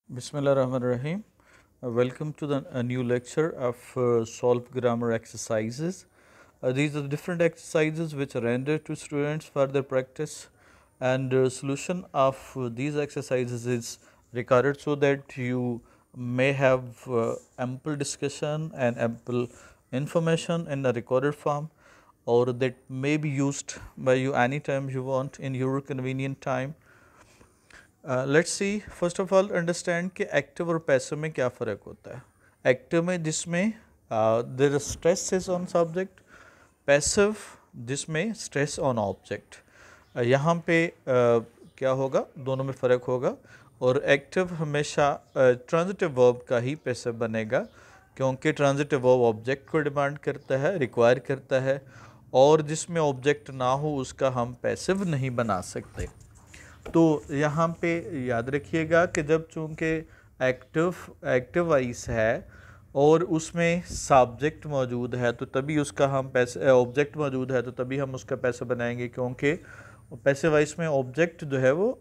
Bismillahirrahmanirrahim. Welcome to a new lecture of solved grammar exercises. These are the different exercises which are rendered to students for their practice, and solution of these exercises is recorded so that you may have ample discussion and ample information in a recorded form, or that may be used by you anytime you want in your convenient time. Let's see first of all understand कि active और passive में क्या फ़र्क होता है. Active में जिसमें there stress is on subject, passive जिसमें स्ट्रेस ऑन ऑब्जेक्ट. यहाँ पे क्या होगा, दोनों में फ़र्क होगा. और एक्टिव हमेशा ट्रांजिटिव वर्ब का ही पैसिव बनेगा, क्योंकि ट्रांजिटिव वर्ब ऑब्जेक्ट को डिमांड करता है, रिक्वायर करता है, और जिसमें ऑब्जेक्ट ना हो उसका हम पैसिव नहीं बना सकते. तो यहाँ पे याद रखिएगा कि जब चूँकि एक्टिव वाइस है और उसमें सब्जेक्ट मौजूद है तो तभी उसका हम पैसे, ऑब्जेक्ट मौजूद है तो तभी हम उसका पैसे बनाएंगे, क्योंकि पैसे वाइस में ऑब्जेक्ट जो है वो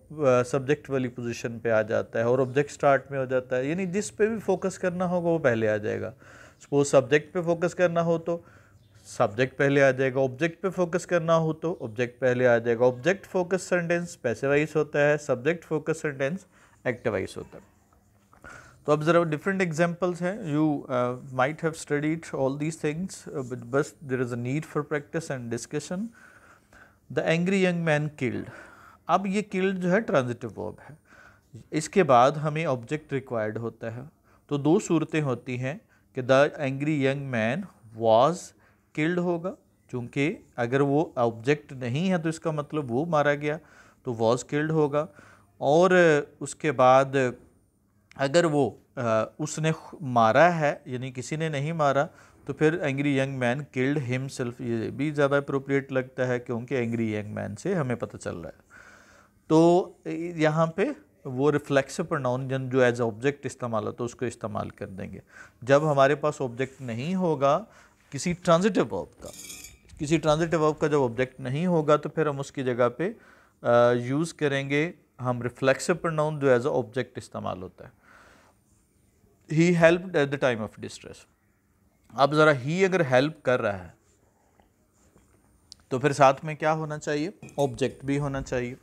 सब्जेक्ट वाली पोजीशन पे आ जाता है और ऑब्जेक्ट स्टार्ट में हो जाता है. यानी जिस पे भी फोकस करना होगा वो पहले आ जाएगा. सपोज सब्जेक्ट पे फोकस करना हो तो सब्जेक्ट पहले आ जाएगा, ऑब्जेक्ट पे फोकस करना हो तो ऑब्जेक्ट पहले आ जाएगा. ऑब्जेक्ट फोकस सेंटेंस पैसिवाइज होता है, सब्जेक्ट फोकस सेंटेंस एक्टिवाइज होता है. तो अब ज़रा डिफरेंट एग्जांपल्स हैं. You might have studied all these things, बस there is a need for practice and discussion. The angry young man killed. अब ये किल्ड जो है ट्रांजिटिव वर्ब है, इसके बाद हमें ऑब्जेक्ट रिक्वायर्ड होता है. तो दो सूरतें होती हैं कि the angry young man was killed होगा, चूँकि अगर वो ऑब्जेक्ट नहीं है तो इसका मतलब वो मारा गया, तो वॉज किल्ड होगा. और उसके बाद अगर वो उसने मारा है यानी किसी ने नहीं मारा, तो फिर angry young man killed himself, ये भी ज़्यादा अप्रोप्रिएट लगता है क्योंकि एंग्री यंग मैन से हमें पता चल रहा है. तो यहाँ पे वो रिफ्लेक्सिव प्रोनाउन जो एज ऑब्जेक्ट इस्तेमाल होता है उसको इस्तेमाल कर देंगे. जब हमारे पास ऑब्जेक्ट नहीं होगा किसी ट्रांजिटिव वर्ब का जब ऑब्जेक्ट नहीं होगा तो फिर हम उसकी जगह पे यूज़ करेंगे हम रिफ्लेक्सिव प्रोनाउन जो एज अ ऑब्जेक्ट इस्तेमाल होता है. He helped at the time of distress. अब ज़रा ही अगर हेल्प कर रहा है तो फिर साथ में क्या होना चाहिए, ऑब्जेक्ट भी होना चाहिए.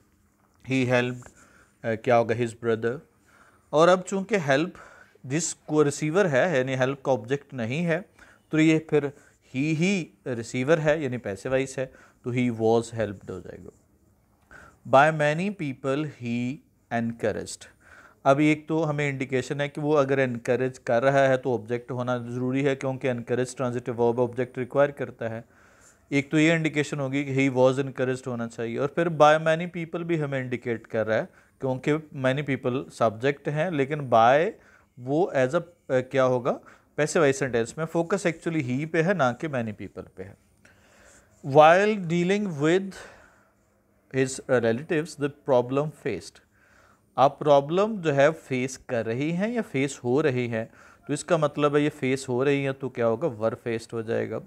ही हेल्प्ड क्या होगा, हिज ब्रदर. और अब चूंकि हेल्प जिसको रिसीवर है यानी हेल्प का ऑब्जेक्ट नहीं है, तो ये फिर ही रिसीवर है यानी पैसिवाइज है, तो ही वॉज हेल्प्ड हो जाएगा. By many people he encouraged. अब एक तो हमें इंडिकेशन है कि वो अगर एनकरेज कर रहा है तो ऑब्जेक्ट होना ज़रूरी है, क्योंकि encourage transitive verb object require करता है. एक तो ये इंडिकेशन होगी कि ही वॉज एनकरेज्ड होना चाहिए. और फिर बाय मैनी पीपल भी हमें इंडिकेट कर रहा है, क्योंकि मैनी पीपल सब्जेक्ट हैं, लेकिन बाय वो एज अ क्या होगा, पैसिवाइज सेंटेंस में फोकस एक्चुअली ही पे है ना कि मैनी पीपल पे है. While dealing with his relatives the problem faced. आप प्रॉब्लम जो है फेस कर रही हैं या फेस हो रही हैं, तो इसका मतलब है ये फेस हो रही है तो क्या होगा, वर फेस्ड हो जाएगा.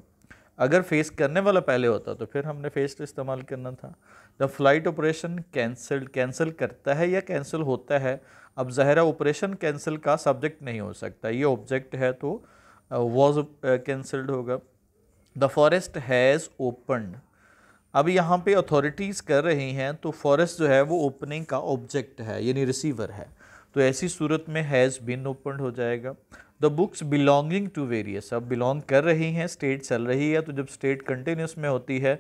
अगर फेस करने वाला पहले होता तो फिर हमने फेस्ड इस्तेमाल करना था. The flight operation cancelled, cancel करता है या कैंसिल होता है. अब ज़ाहिर ऑपरेशन कैंसिल का सब्जेक्ट नहीं हो सकता, ये ऑब्जेक्ट है तो वॉज कैंसल्ड होगा. The forest has opened. अब यहाँ पे अथॉरिटीज़ कर रही हैं तो फॉरेस्ट जो है वो ओपनिंग का ऑब्जेक्ट है यानी रिसीवर है, तो ऐसी सूरत में हैज़ बीन ओपनड हो जाएगा. The books belonging to various. अब बिलोंग कर रही हैं, स्टेट चल रही है, तो जब स्टेट कंटिन्यूस में होती है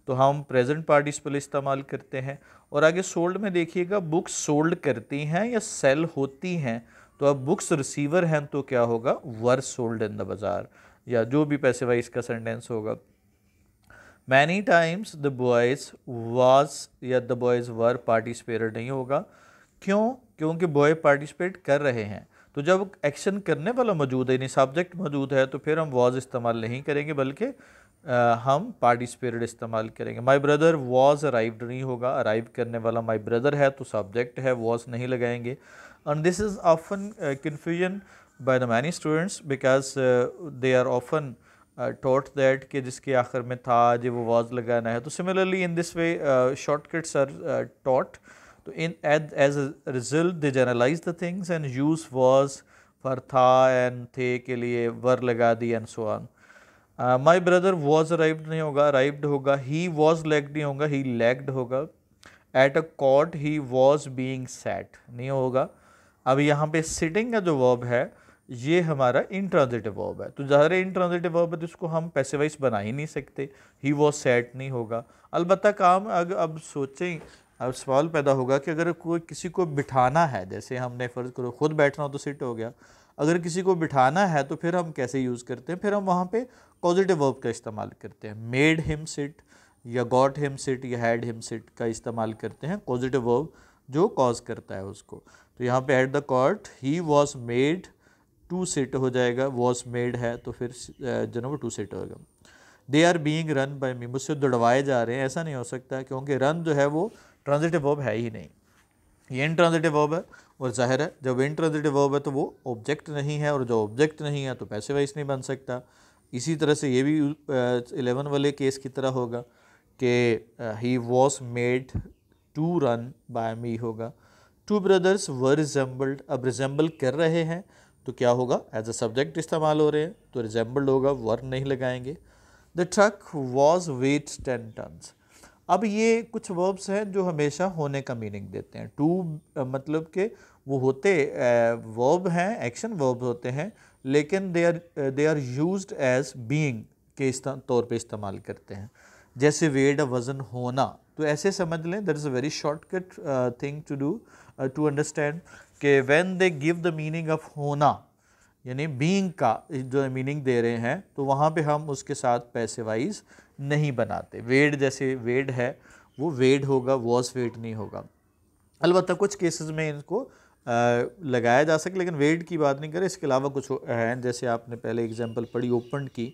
तो हम प्रेजेंट पार्टिसिपल इस्तेमाल करते हैं. और आगे सोल्ड में देखिएगा, बुक्स सोल्ड करती हैं या सेल होती हैं, तो अब बुक्स रिसीवर हैं तो क्या होगा, वर सोल्ड इन द बाज़ार, या जो भी पैसिवाइज का सेंटेंस होगा. Many times the boys was या द बॉयज़ वर पार्टिसिपेटेड नहीं होगा. क्यों, क्योंकि बॉय पार्टिसिपेट कर रहे हैं. तो जब एक्शन करने वाला मौजूद है यानी सब्जेक्ट मौजूद है तो फिर हम वॉज इस्तेमाल नहीं करेंगे, बल्कि हम पार्टिसिपेटेड इस्तेमाल करेंगे. माई ब्रदर वॉज अराइव्ड नहीं होगा, अराइव करने वाला माई ब्रदर है तो सब्जेक्ट है, वॉज नहीं लगाएंगे. And this is often confusion by the many students because they are often taught that कि जिसके आखिर में था जो वो वॉज लगाना है. तो similarly in this way shortcuts are taught. तो in as a result they generalise the things and use was for था एंड थे के लिए वर लगा दी and so on. My brother was arrived नहीं होगा, अराइव्ड होगा। ही वॉज लेग्ड नहीं होगा, ही लेग्ड होगा। At a court he was being sat नहीं होगा। अब यहाँ पे सिटिंग का जो वर्ब है ये हमारा इंट्रांजिटिव वर्ब है, तो ज़ाहिर है इंट्रांजिटिव वर्ब है तो इसको हम पैसिवाइज बना ही नहीं सकते, ही वॉज सैट नहीं होगा। अलबत्ता काम अब सोचें, अब सवाल पैदा होगा कि अगर कोई किसी को बिठाना है, जैसे हमने फ़र्ज़ करो खुद बैठना हो तो सिट हो गया, अगर किसी को बिठाना है तो फिर हम कैसे यूज़ करते हैं, फिर हम वहाँ पे पॉजिटिव वर्ब का इस्तेमाल करते हैं। मेड हिम सिट या गॉट हिम सिट या हैड हिम सिट का इस्तेमाल करते हैं, पॉजिटिव वर्ब जो कॉज करता है उसको। तो यहाँ पे at the court he was made to sit हो जाएगा, वॉज मेड है तो फिर जनरल टू सिट होगा। They are being run by me, मुझसे दौड़वाए जा रहे हैं, ऐसा नहीं हो सकता क्योंकि रन जो है वो ट्रांजिटिव वर्ब है ही नहीं, ये इनट्रांजिटिव वर्ब है। और जाहिर है जब इनट्रांजिटिव वर्ब है तो वो ऑब्जेक्ट नहीं है, और जो ऑब्जेक्ट नहीं है तो पैसिवाइज नहीं बन सकता। इसी तरह से ये भी 11 वाले केस की तरह होगा कि he was made to run by me होगा। टू ब्रदर्स वर रिजेंबल्ड, अब रिजेंबल कर रहे हैं तो क्या होगा, एज अ सब्जेक्ट इस्तेमाल हो रहे हैं तो रिजेंबल्ड होगा, वर्ब नहीं लगाएंगे। The truck was weight 10 tons. अब ये कुछ वर्ब्स हैं जो हमेशा होने का मीनिंग देते हैं। टू मतलब कि वो होते वर्ब हैं, एक्शन वर्ब होते हैं, लेकिन they are used as being के तौर पे इस्तेमाल करते हैं। जैसे वेट वज़न होना, तो ऐसे समझ लें, that is a very shortcut thing to do to understand कि when they give the meaning of होना यानी बीइंग का जो मीनिंग दे रहे हैं तो वहाँ पे हम उसके साथ पैसिवाइज नहीं बनाते। वेड जैसे वेड है वो वेड होगा, वॉज वेड नहीं होगा। अलबत्ता कुछ केसेस में इनको लगाया जा सके, लेकिन वेड की बात नहीं करें। इसके अलावा कुछ हैं, जैसे आपने पहले एग्जांपल पढ़ी ओपनड की,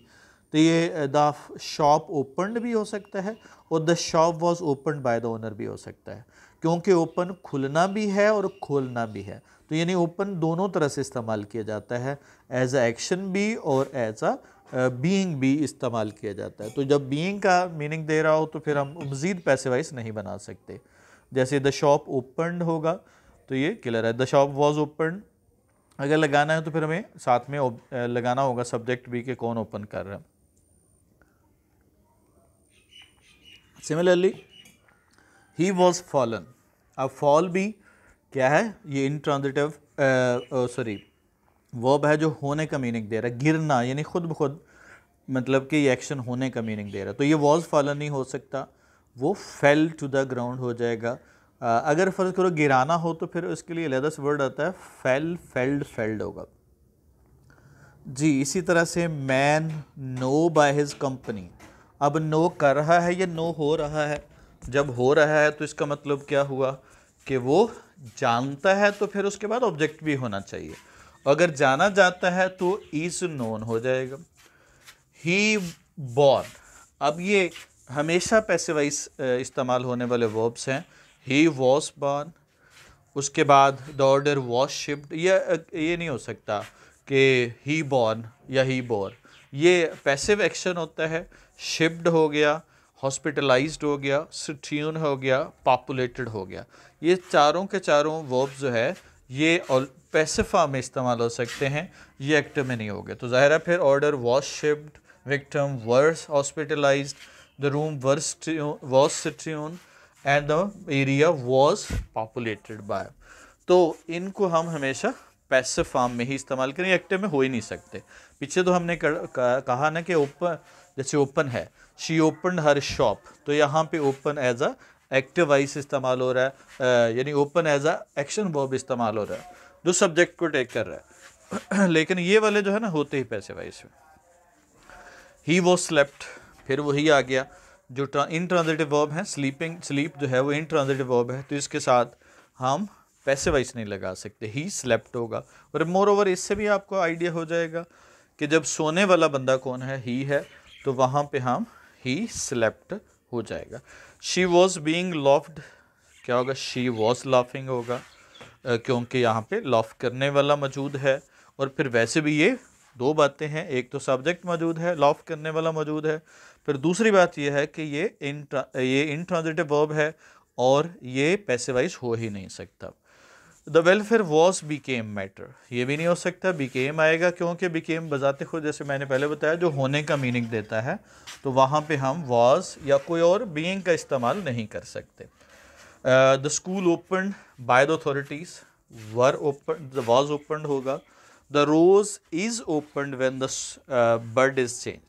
तो ये द शॉप ओपनड भी हो सकता है और the shop was opened by the owner भी हो सकता है, क्योंकि ओपन खुलना भी है और खोलना भी है। तो यानी ओपन दोनों तरह से इस्तेमाल किया जाता है, एज अ एक्शन भी और एज अ बीइंग भी इस्तेमाल किया जाता है। तो जब बीइंग का मीनिंग दे रहा हो तो फिर हम मज़ीद पैसिवाइज नहीं बना सकते। जैसे द शॉप ओपनड होगा तो ये क्लियर है। द शॉप वॉज ओपनड अगर लगाना है तो फिर हमें साथ में लगाना होगा सब्जेक्ट भी कि कौन ओपन कर रहा है। सिमिलरली ही वॉज फॉलन, अब फॉल भी क्या है, ये इंट्रांजिटिव वर्ब है जो होने का मीनिंग दे रहा है, गिरना यानी खुद ब खुद, मतलब कि ये एक्शन होने का मीनिंग दे रहा है। तो ये वॉज फॉलन नहीं हो सकता, वो फेल टू द ग्राउंड हो जाएगा। अगर फ़र्ज़ करो गिराना हो तो फिर उसके लिए अलग से वर्ड आता है, फेल, फेल्ड, फेल्ड होगा जी। इसी तरह से man know by his company, अब नो कर रहा है या नो हो रहा है। जब हो रहा है तो इसका मतलब क्या हुआ कि वो जानता है, तो फिर उसके बाद ऑब्जेक्ट भी होना चाहिए। अगर जाना जाता है तो इज़ नोन हो जाएगा। ही बॉर्न, अब ये हमेशा पैसिवाइज इस्तेमाल होने वाले वर्ब्स हैं। ही वॉज बॉर्न, उसके बाद द ऑर्डर वॉज शिप्ड, ये नहीं हो सकता कि ही बॉर्न या ही बोर, ये पैसिव एक्शन होता है। शिप्ड हो गया, हॉस्पिटलाइज्ड हो गया, सिट्यून हो गया, पॉपुलेटेड हो गया, ये चारों के चारों वर्ब्स जो है ये पैसिव फॉर्म में इस्तेमाल हो सकते हैं, ये एक्टिव में नहीं हो गए। तो ज़ाहिर है फिर order was shipped, victim were hospitalised, the room was situated and the area was populated by. तो इनको हम हमेशा पैसिव फॉर्म में ही इस्तेमाल करें, एक्टिव में हो ही नहीं सकते। पीछे तो हमने कहा ना कि ओपन, जैसे ओपन है, शी ओपन हर शॉप, तो यहाँ पे open as a active voice इस्तेमाल हो रहा है, यानी open as a action verb इस्तेमाल हो रहा है जो सब्जेक्ट को टेक कर रहा है। लेकिन ये वाले जो है ना होते ही पैसिव वाइस में। ही वॉज स्लेप्ट, फिर वही आ गया जो इनट्रांजिटिव वर्ब है। स्लीपिंग, स्लीप जो है वो इनट्रांजिटिव वर्ब है, तो इसके साथ हम पैसिवाइज नहीं लगा सकते, ही स्लेप्ट होगा। और मोर ओवर इससे भी आपको आइडिया हो जाएगा कि जब सोने वाला बंदा कौन है, ही है, तो वहाँ पे हम ही स्लेप्ट हो जाएगा। शी वॉज बीइंग लॉफ्ड, क्या होगा, शी वॉज लाफिंग होगा, क्योंकि यहाँ पे लॉफ करने वाला मौजूद है। और फिर वैसे भी ये दो बातें हैं, एक तो सब्जेक्ट मौजूद है, लॉफ करने वाला मौजूद है, फिर दूसरी बात यह है कि ये इनट्रांजिटिव वर्ब है और ये पैसिवाइज हो ही नहीं सकता। The welfare was became matter, ये भी नहीं हो सकता, बिकेम आएगा क्योंकि बिकेम बजाते खुद जैसे मैंने पहले बताया जो होने का मीनिंग देता है, तो वहाँ पे हम वॉज या कोई और बीइंग का इस्तेमाल नहीं कर सकते। The school open by the authorities, were open, the was open होगा। The rose is open when the bird is change,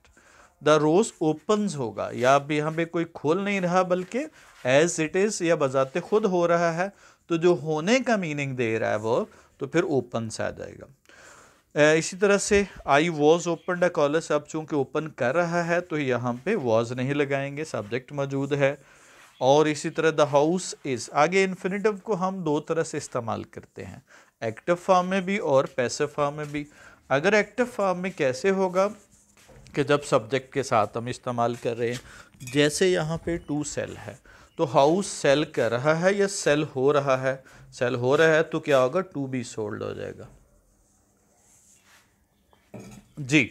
the rose opens होगा, या अब यहाँ पे कोई खोल नहीं रहा बल्कि एज इट इज़ या बजाते खुद हो रहा है, तो जो होने का मीनिंग दे रहा है वो, तो फिर ओपन से आ जाएगा। इसी तरह से I was open the college, अब चूंकि ओपन कर रहा है तो यहाँ पे वॉज नहीं लगाएंगे, सब्जेक्ट मौजूद है। और इसी तरह द हाउस इज, आगे इन्फिनेटिव को हम दो तरह से इस्तेमाल करते हैं, एक्टिव फॉर्म में भी और पैसिव फॉर्म में भी। अगर एक्टिव फॉर्म में कैसे होगा कि जब सब्जेक्ट के साथ हम इस्तेमाल कर रहे हैं, जैसे यहाँ पे टू सेल है, तो हाउस सेल कर रहा है या सेल हो रहा है, सेल हो रहा है तो क्या होगा, टू बी सोल्ड हो जाएगा जी।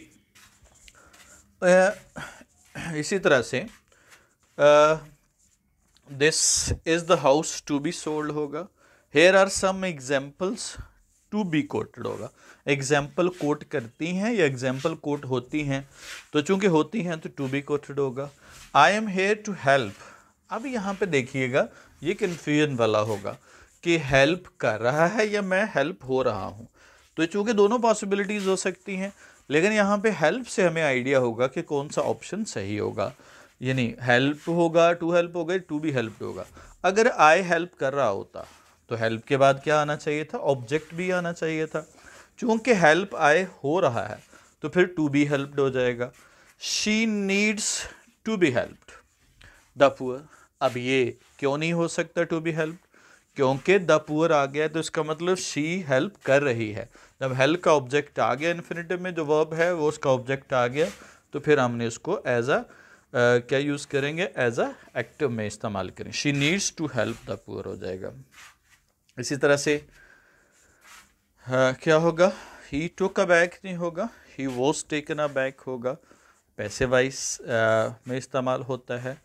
इसी तरह से this is the house to be sold होगा। Here are some examples, to be coated होगा। एग्जाम्पल कोट करती हैं या एग्जाम्पल कोट होती हैं, तो चूंकि होती हैं तो टू बी कोटेड होगा। I am here to help, अब यहाँ पे देखिएगा ये कन्फ्यूजन वाला होगा कि हेल्प कर रहा है या मैं हेल्प हो रहा हूँ, तो चूंकि दोनों पॉसिबिलिटीज़ हो सकती हैं, लेकिन यहाँ पे हेल्प से हमें आइडिया होगा कि कौन सा ऑप्शन सही होगा, यानी हेल्प होगा, टू हेल्प होगा, टू बी हेल्प्ड होगा। अगर आई हेल्प कर रहा होता तो हेल्प के बाद क्या आना चाहिए था, ऑब्जेक्ट भी आना चाहिए था। चूंकि हेल्प आई हो रहा है तो फिर टू बी हेल्प्ड हो जाएगा। She needs to be helped the poor, अब ये क्यों नहीं हो सकता टू बी हेल्प, क्योंकि द पुअर आ गया, तो इसका मतलब शी हेल्प कर रही है। जब हेल्प का ऑब्जेक्ट आ गया इन्फिनेटिव में, जो वर्ब है वो उसका ऑब्जेक्ट आ गया, तो फिर हमने इसको एज अ क्या यूज़ करेंगे, एज अ एक्टिव में इस्तेमाल करें। She needs to help the poor हो जाएगा। इसी तरह से क्या होगा, ही टुक अ बैग नहीं होगा, he was taken a bag होगा, पैसिवाइज में इस्तेमाल होता है।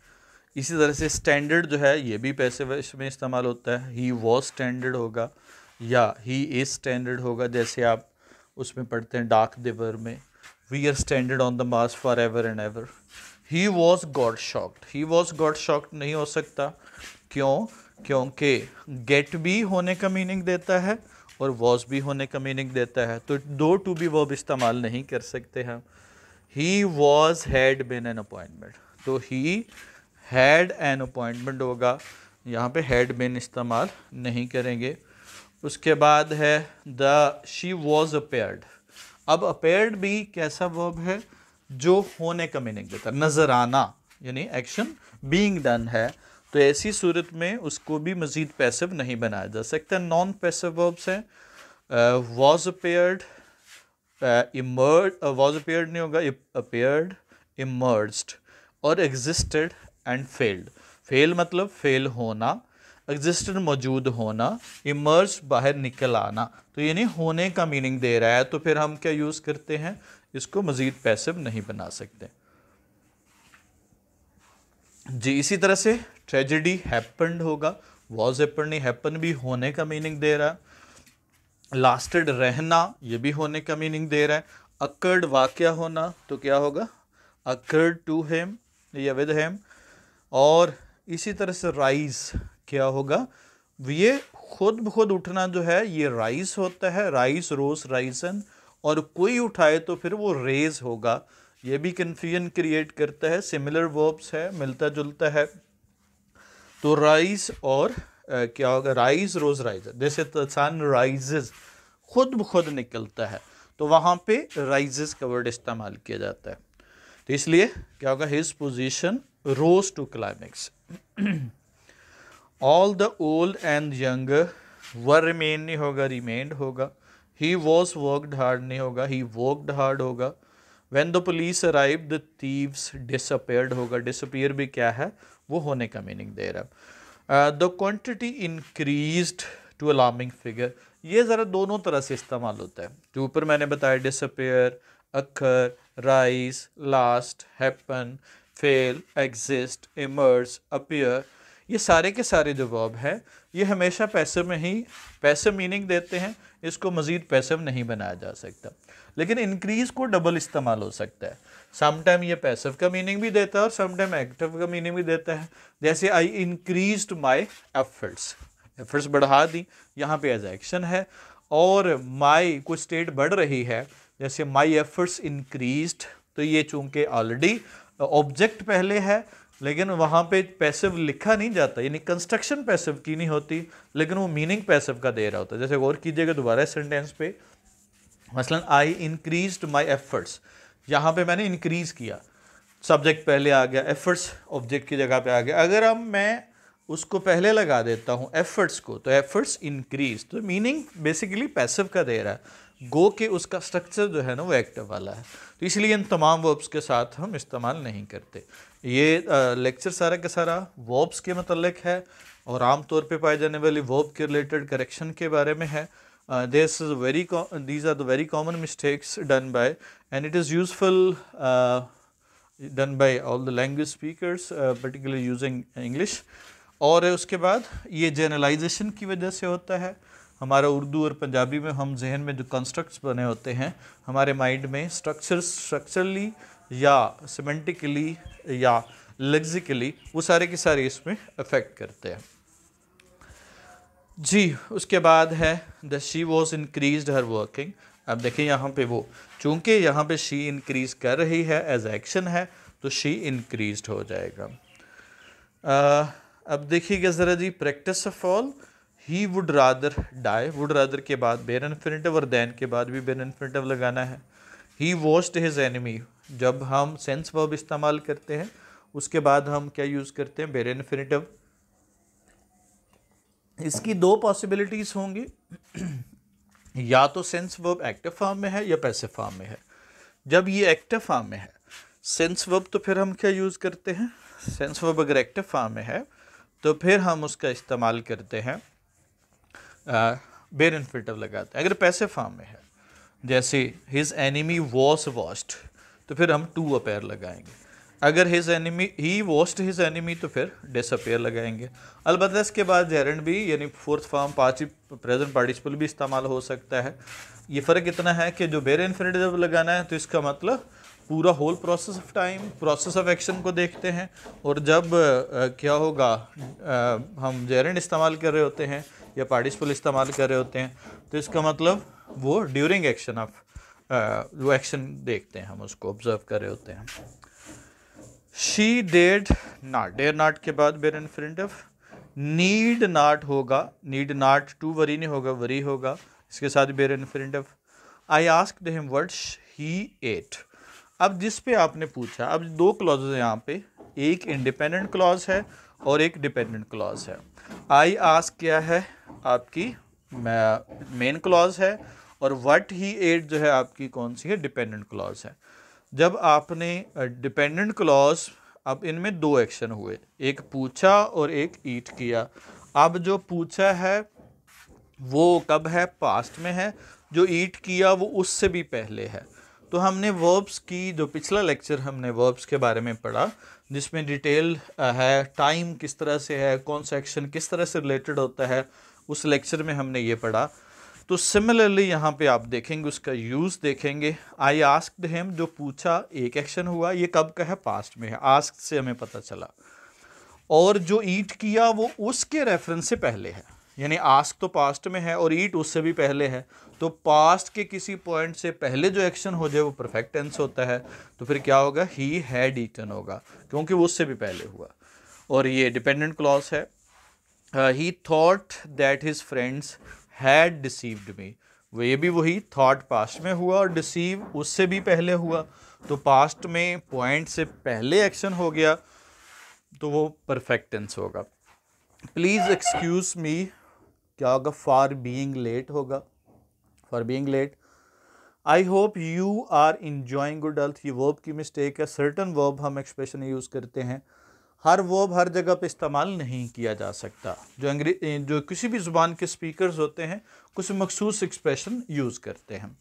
इसी तरह से स्टैंडर्ड जो है ये भी पैसिवाइज में इस्तेमाल होता है, ही वॉज स्टैंडर्ड होगा या ही इज स्टैंडर्ड होगा, जैसे आप उसमें पढ़ते हैं डाक दिवर में, we are standard on the mass for ever and ever. He was got shocked, he was got shocked नहीं हो सकता, क्यों, क्योंकि गेट भी होने का मीनिंग देता है और वॉज भी होने का मीनिंग देता है, तो दो टू बी वर्ब इस्तेमाल नहीं कर सकते हम। He was had been an appointment, तो ही हैड एन अपॉइंटमेंट होगा, यहाँ पे हैड बिन इस्तेमाल नहीं करेंगे। उसके बाद है द शी वॉज अपेयर्ड, अब अपेयर्ड भी कैसा वर्ब है, जो होने का मीनिंग देता है, नजर आना, यानी एक्शन बीइंग डन है, तो ऐसी सूरत में उसको भी मजीद पैसिव नहीं बनाया जा सकता। नॉन पैसिव वर्ब्स हैं, was appeared, emerge, was appeared नहीं होगा, अपेयर्ड, इमर्ज्ड और एग्जिस्टेड एंड फेल्ड। फेल मतलब फेल होना, एग्जिस्टेड मौजूद होना, इमर्ज बाहर निकल आना, तो यानी होने का मीनिंग दे रहा है, तो फिर हम क्या यूज़ करते हैं, इसको मजीद पैसिव नहीं बना सकते जी। इसी तरह से ट्रेजेडी हैपेंड होगा, वॉज हैपेंड नहीं, हैपन भी होने का मीनिंग दे रहा है। लास्टेड रहना, ये भी होने का मीनिंग दे रहा है। अकर्ड वाकया होना, तो क्या होगा, अकर्ड टू हिम या विद हिम। और इसी तरह से राइज क्या होगा, ये खुद ब खुद उठना जो है ये राइज होता है, राइज रोज राइजन, और कोई उठाए तो फिर वो रेज होगा, ये भी कन्फ्यूजन क्रिएट करता है। सिमिलर वर्ब्स है, मिलता जुलता है, तो राइज और क्या होगा, राइज रोज राइज, जैसे सन राइजेस खुद ब खुद निकलता है, तो वहाँ पे राइजेस का वर्ड इस्तेमाल किया जाता है, तो इसलिए क्या होगा, his position rose to climax. All the old and younger were remain नहीं होगा, रिमेन्ड होगा। ही वॉज वर्कड हार्ड नहीं होगा, ही वर्कड हार्ड होगा। When the police arrive the thieves disappeared होगा, डिसअपियर भी क्या है, वो होने का मीनिंग दे रहा है। The quantity increased to alarming figure, ये ज़रा दोनों तरह से इस्तेमाल होता है, जो ऊपर मैंने बताया डिसअपेयर, अखर, rise, last, happen, fail, exist, emerge, appear, ये सारे के सारे जो वर्ब है ये हमेशा पैसिव में ही पैसिव मीनिंग देते हैं, इसको मज़ीद पैसिव नहीं बनाया जा सकता। लेकिन इंक्रीज़ को डबल इस्तेमाल हो सकता है, सम टाइम ये पैसिव का मीनिंग भी देता है और सम टाइम एक्टिव का मीनिंग भी देता है। जैसे आई इंक्रीज्ड माई एफर्ट्स, एफर्ट्स बढ़ा दी, यहाँ पे एज एक्शन है। और माई कोई स्टेट बढ़ रही है, जैसे माई एफर्ट्स इंक्रीज्ड, तो ये चूंकि ऑलरेडी ऑब्जेक्ट पहले है लेकिन वहाँ पे पैसिव लिखा नहीं जाता, यानी कंस्ट्रक्शन पैसिव की नहीं होती लेकिन वो मीनिंग पैसिव का दे रहा होता है। जैसे गौर कीजिएगा दोबारा सेंटेंस पे, मसलन आई इंक्रीज्ड माई एफर्ट्स, यहाँ पे मैंने इंक्रीज किया, सब्जेक्ट पहले आ गया, एफर्ट्स ऑब्जेक्ट की जगह पे आ गया। अगर अब मैं उसको पहले लगा देता हूँ एफर्ट्स को, तो एफर्ट्स इंक्रीज, तो मीनिंग बेसिकली पैसिव का दे रहा है, गो के उसका स्ट्रक्चर जो है ना वो एक्टिव वाला है। तो इसलिए इन तमाम वर्ब्स के साथ हम इस्तेमाल नहीं करते। ये लेक्चर सारा का सारा वर्ब्स के मतलब है और आम तौर पे पाए जाने वाली वर्ब के रिलेटेड करेक्शन के बारे में है। these are the very common mistakes done by, and it is useful done by all the language speakers, particularly using English. और उसके बाद ये जनरलाइजेशन की वजह से होता है। हमारा उर्दू और पंजाबी में हम जहन में जो कंस्ट्रक्ट्स बने होते हैं, हमारे माइंड में स्ट्रक्चरली या सिमेंटिकली या लेक्सिकली, वो सारे के सारे इसमें अफेक्ट करते हैं जी। उसके बाद है the she was increased her working. अब देखिए यहाँ पे वो, चूंकि यहाँ पे शी इंक्रीज कर रही है, एज एक्शन है, तो शी इंक्रीज्ड हो जाएगा। अब देखिएगा ज़रा जी, practice of all, he would rather die, would rather के बाद बेर इन्फिनिटिव और दैन के बाद भी बेर इन्फिनिटिव लगाना है। ही वॉश्ड हिज एनिमी, जब हम सेंस वर्ब इस्तेमाल करते हैं उसके बाद हम क्या यूज़ करते हैं, बेर इन्फिनिटिव। इसकी दो पॉसिबिलिटीज़ होंगी, या तो सेंस वर्ब एक्टिव फॉर्म में है या पैसिव फॉर्म में है। जब ये एक्टिव फॉर्म में है सेंस वर्ब, तो फिर हम क्या यूज़ करते हैं, सेंस वर्ब अगर एक्टिव फॉर्म में है तो फिर हम उसका इस्तेमाल करते हैं, बेर इन्फिनिटिव लगाते हैं। अगर पैसिव फॉर्म में है, जैसे हिज एनिमी वॉज वॉश्ड, तो फिर हम टू अपेयर लगाएंगे। अगर हिज एनिमी, ही वॉश्ड हिज एनिमी, तो फिर डिसअपेयर लगाएंगे। अलबत्ता इसके बाद जेरेंड भी, यानी फोर्थ फॉर्म प्रेजेंट पार्टिसिपल भी इस्तेमाल हो सकता है। ये फ़र्क इतना है कि जो बेर इन्फिनिटिव लगाना है तो इसका मतलब पूरा whole process of time, process of action को देखते हैं, और जब क्या होगा, हम जेरेंड इस्तेमाल कर रहे होते हैं या पार्टिसिपल इस्तेमाल कर रहे होते हैं, तो इसका मतलब वो ड्यूरिंग एक्शन ऑफ वो एक्शन देखते हैं, हम उसको ऑब्जर्व कर रहे होते हैं। शी डेड नॉट, डेयर नॉट के बाद बेर इन्फिनिटिव। नीड नॉट होगा, नीड नॉट, टू वरी नहीं होगा, वरी होगा, इसके साथ bare infinitive. I asked him what he ate. अब जिस पे आपने पूछा, अब दो क्लॉजेज हैं यहाँ पे, एक इंडिपेंडेंट क्लॉज है और एक डिपेंडेंट क्लॉज है। आई आस्क क्या है, आपकी मेन क्लॉज है, और व्हाट ही एट जो है आपकी कौन सी है, डिपेंडेंट क्लॉज है। जब आपने डिपेंडेंट क्लॉज, अब इनमें दो एक्शन हुए, एक पूछा और एक ईट किया। अब जो पूछा है वो कब है, पास्ट में है, जो ईट किया वो उससे भी पहले है। तो हमने वर्ब्स की, जो पिछला लेक्चर हमने वर्ब्स के बारे में पढ़ा जिसमें डिटेल है, टाइम किस तरह से है, कौन सा एक्शन किस तरह से रिलेटेड होता है, उस लेक्चर में हमने ये पढ़ा। तो सिमिलरली यहाँ पे आप देखेंगे, उसका यूज़ देखेंगे। आई आस्क्ड हिम, जो पूछा एक एक्शन हुआ, ये कब का है, पास्ट में है, आस्क्ड से हमें पता चला। और जो ईट किया वो उसके रेफरेंस से पहले है, यानी आस्क तो पास्ट में है और ईट उससे भी पहले है। तो पास्ट के किसी पॉइंट से पहले जो एक्शन हो जाए वो परफेक्ट टेंस होता है। तो फिर क्या होगा, ही हैड ईटन होगा, क्योंकि वो उससे भी पहले हुआ। और ये डिपेंडेंट क्लॉज है। ही thought that his friends had deceived me, वो ये भी वही थॉट पास्ट में हुआ और डिसीव उससे भी पहले हुआ। तो पास्ट में पॉइंट से पहले एक्शन हो गया तो वो परफेक्ट टेंस होगा। प्लीज़ एक्सक्यूज मी, क्या होगा, फॉर बीइंग लेट होगा, for being late. I hope you are enjoying good health, ये वर्ब की मिस्टेक है। सर्टन वर्ब हम एक्सप्रेशन यूज़ करते हैं, हर वर्ब हर जगह पे इस्तेमाल नहीं किया जा सकता। जो किसी भी ज़ुबान के स्पीकर्स होते हैं कुछ मखसूस एक्सप्रेशन यूज़ करते हैं।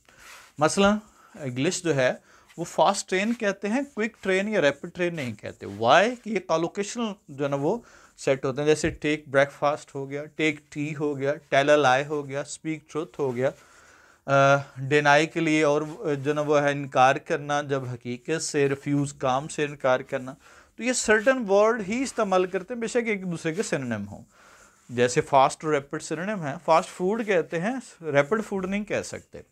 मसलन इंग्लिश जो है वो फास्ट ट्रेन कहते हैं, क्विक ट्रेन या रैपिड ट्रेन नहीं कहते। वाई कि ये कॉलोकेशनल जो है ना वो सेट होते हैं, जैसे टेक ब्रेकफास्ट हो गया, टेक टी हो गया, टेल अ लाई हो गया, स्पीक ट्रुथ हो गया, डिनाई के लिए और जो ना वो है इनकार करना, जब हकीकत से, रिफ्यूज़ काम से इनकार करना। तो ये सर्टन वर्ड ही इस्तेमाल करते हैं, बेशक एक दूसरे के सिनोनिम हो। जैसे फास्ट और रैपिड सिनोनिम है, फास्ट फूड कहते हैं, रैपिड फूड नहीं कह सकते।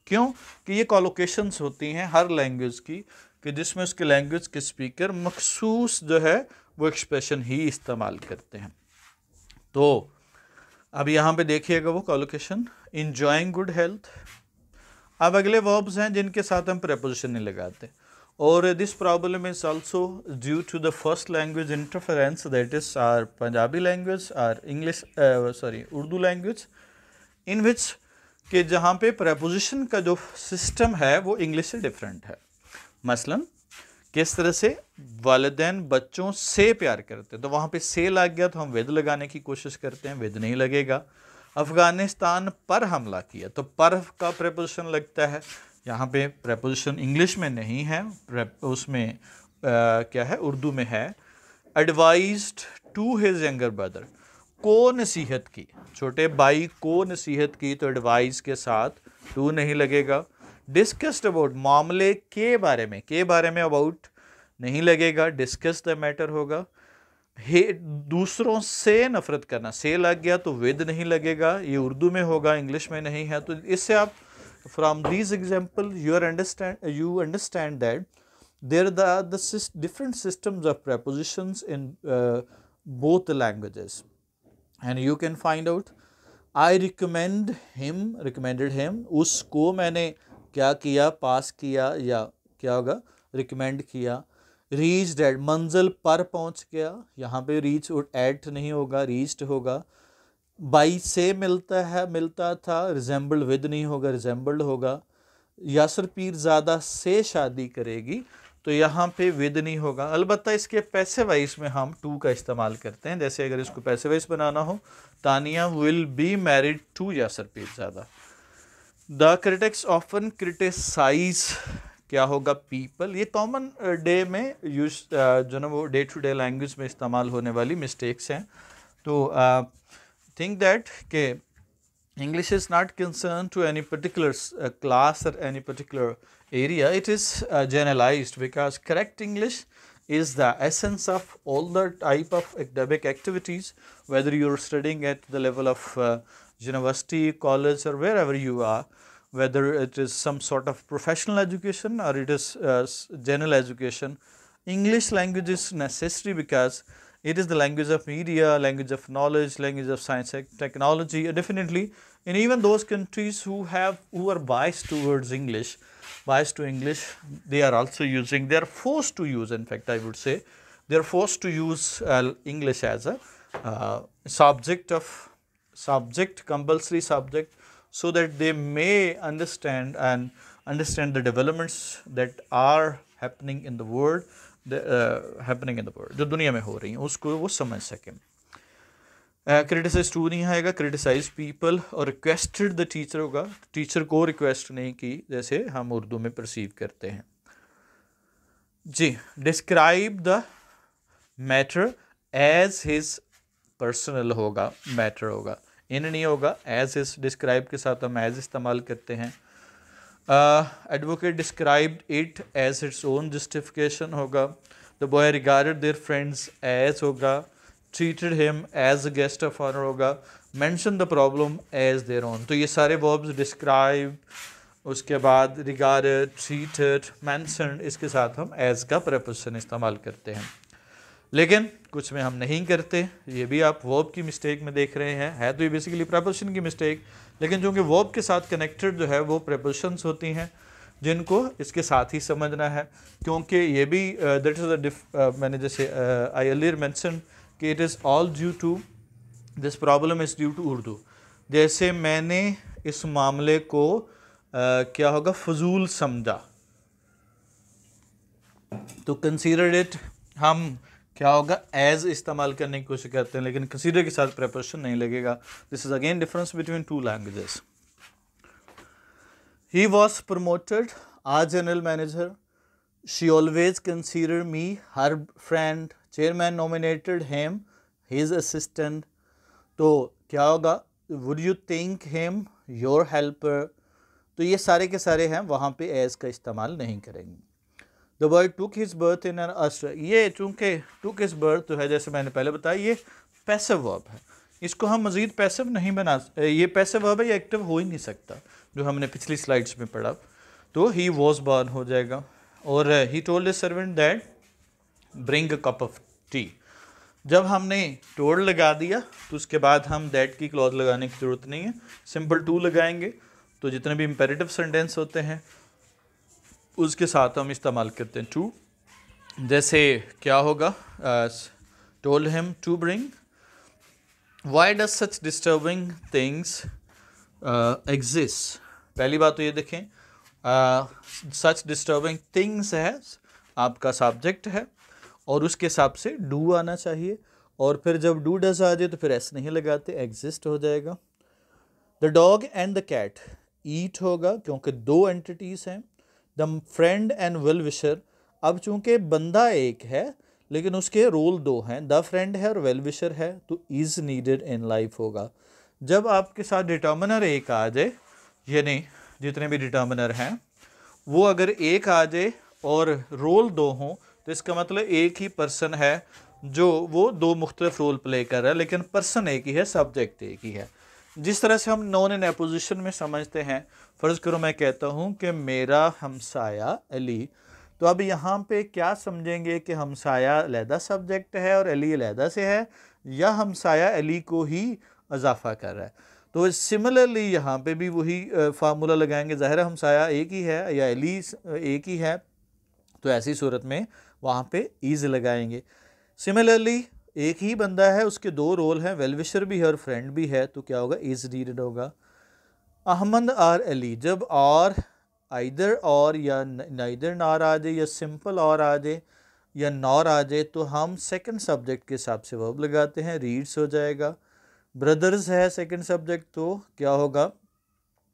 क्यों? कि ये कॉलोकेशंस होती हैं हर लैंग्वेज की, कि जिसमें उसके लैंग्वेज के स्पीकर मखसूस जो है वो एक्सप्रेशन ही इस्तेमाल करते हैं। तो अब यहाँ पे देखिएगा वो कॉलोकेशन, इंजॉइंग गुड हेल्थ। अब अगले वर्ब्स हैं जिनके साथ हम प्रेपोजिशन नहीं लगाते, और this problem is also due to the first language interference, that is our Punjabi language, our English Urdu language, in which कि जहाँ पे प्रेपोजिशन का जो सिस्टम है वो इंग्लिश से डिफरेंट है। मसलन किस तरह से वालिदैन बच्चों से प्यार करते हैं, तो वहाँ पे से लग गया तो हम विद लगाने की कोशिश करते हैं, विद नहीं लगेगा। अफगानिस्तान पर हमला किया, तो पर का प्रेपोजिशन लगता है, यहाँ पे प्रेपोजिशन इंग्लिश में नहीं है, उसमें क्या है, उर्दू में है। Advised to his younger brother, को नसीहत की, छोटे भाई को नसीहत की, तो एडवाइस के साथ टू नहीं लगेगा। डिस्कस्ड अबाउट, मामले के बारे में, के बारे में अबाउट नहीं लगेगा, डिस्कस द मैटर होगा। दूसरों से नफरत करना, से लग गया तो विद नहीं लगेगा, ये उर्दू में होगा, इंग्लिश में नहीं है। तो इससे आप from these example you understand that there are the different systems of prepositions in both the languages, and you can find out I recommended him, उसको मैंने क्या किया, पास किया, या क्या होगा, रिकमेंड किया। रीच्ड एट, मंजिल पर पहुंच गया, यहाँ पे रीच एट नहीं होगा, रीच्ड होगा। बाई से मिलता था, रिजेंबल्ड विद नहीं होगा, रिजेंबल्ड होगा। यासर पीरज़ादा से शादी करेगी, तो यहाँ पे विद नहीं होगा। अलबत्ता इसके पैसे वाइज में हम टू का इस्तेमाल करते हैं, जैसे अगर इसको पैसे वाइज बनाना हो, Tania will be married to Yasir Peerzada. The critics often criticise, क्या होगा, पीपल। ये कॉमन डे में यूज जो ना वो डे टू डे लैंग्वेज में इस्तेमाल होने वाली मिस्टेक्स हैं। तो थिंक दैट के English is not concern to any particular class और any particular area, it is generalized, because correct English is the essence of all the type of academic activities, whether you're studying at the level of university, college, or wherever you are, whether it is some sort of professional education or it is general education. English language is necessary because it is the language of media, language of knowledge, language of science and technology. Definitely in even those countries who are biased towards English, biased to English, they are also using, they are forced to use, in fact I would say they are forced to use English as a compulsory subject, so that they may understand the developments that are happening in the world, जो दुनिया में हो रही हैं उसको वो समझ सकें। क्रिटिसाइज टू नहीं आएगा, क्रिटिसाइज पीपल, और रिक्वेस्टेड द टीचर होगा, टीचर को रिक्वेस्ट नहीं की, जैसे हम उर्दू में परसीव करते हैं जी। Describe the matter as his personal होगा, मैटर होगा, इन नहीं होगा, एज हिज। डिस्क्राइब के साथ हम एज इस्तेमाल करते हैं। Advocate described it as its own justification होगा। The boy regarded their friends as होगा। treated him as a guest of honor होगा। mention the problem as their own, तो ये सारे verbs describe, उसके बाद regarded, treated, mentioned, इसके साथ हम as का preposition इस्तेमाल करते हैं। लेकिन कुछ में हम नहीं करते, ये भी आप verb की mistake में देख रहे हैं, है तो ये basically preposition की mistake, लेकिन जो कि verb के साथ connected जो है वो prepositions होती हैं, जिनको इसके साथ ही समझना है, क्योंकि ये भी that is a मैंने जैसे I earlier mentioned कि it is all due to, this problem is due to Urdu. जैसे मैंने इस मामले को क्या होगा, फजूल समझा, तो कंसीडर इट हम क्या होगा, एज इस्तेमाल करने की कोशिश करते हैं, लेकिन कंसीडर के साथ प्रेपोजिशन नहीं लगेगा। This is again difference between two languages. He was promoted आज general manager. She always consider me her friend. Chairman nominated him, his assistant, तो क्या होगा, would you think him your helper, तो ये सारे के सारे हैं वहाँ पे एज का इस्तेमाल नहीं करेंगे। The word took his birth in an Aster, ये चूँकि टुक हिज बर्थ तो है, जैसे मैंने पहले बताया, ये पैसिव वर्ब है, इसको हम मज़ीद पैसिव नहीं बना, ये पैसिव वर्ब है, ये एक्टिव हो ही नहीं सकता, जो हमने पिछली स्लाइड्स में पढ़ा। तो ही वॉज बॉर्न हो जाएगा। और he told the servant that bring a cup of T, जब हमने टोल्ड लगा दिया तो उसके बाद हम दैट की क्लॉज लगाने की ज़रूरत नहीं है, सिंपल टू लगाएंगे। तो जितने भी इम्पेरेटिव सेंटेंस होते हैं उसके साथ हम इस्तेमाल करते हैं टू। जैसे क्या होगा, told him to bring, why does such disturbing things exist, पहली बात तो ये देखें, सच डिस्टर्बिंग थिंग्स है आपका सब्जेक्ट है और उसके हिसाब से डू आना चाहिए, और फिर जब डू डज आ जाए तो फिर एस नहीं लगाते, एग्जिस्ट हो जाएगा। The dog and the cat eat होगा क्योंकि दो एंटिटीज़ हैं। The friend and well wisher, अब चूंकि बंदा एक है लेकिन उसके रोल दो हैं, द फ्रेंड है और वेल विशर है, तो इज़ नीडेड इन लाइफ होगा। जब आपके साथ डिटर्मिनर एक आ जाए, यानी जितने भी डिटर्मिनर हैं वो अगर एक आ जाए और रोल दो हों, तो इसका मतलब एक ही पर्सन है जो वो दो मुख्तलिफ रोल प्ले कर रहा है, लेकिन पर्सन एक ही है, सब्जेक्ट एक ही है। जिस तरह से हम नॉन इन एपोजिशन में समझते हैं, फ़र्ज़ करो मैं कहता हूँ कि मेरा हमसाया अली, तो अब यहाँ पे क्या समझेंगे कि हमसाया अलहदा सब्जेक्ट है और अली अलहदा से है, या हमसाया अली को ही इजाफा कर रहा है। तो सिमिलरली यहाँ पे भी वही फार्मूला लगाएंगे, ज़ाहिर है हमसाया एक ही है या अली एक ही है, तो ऐसी सूरत में वहाँ पे ईज़ लगाएंगे। सिमिलरली एक ही बंदा है, उसके दो रोल हैं, वेलविशर भी है और फ्रेंड भी है, तो क्या होगा, इज़ नीडेड होगा। अहमद और अली, जब और आइदर और या नाइदर नार आ जाए या सिंपल और आ जाए या नॉर आ जाए, तो हम सेकंड सब्जेक्ट के हिसाब से वर्ब लगाते हैं, रीड्स हो जाएगा। ब्रदर्स है सेकंड सब्जेक्ट, तो क्या होगा,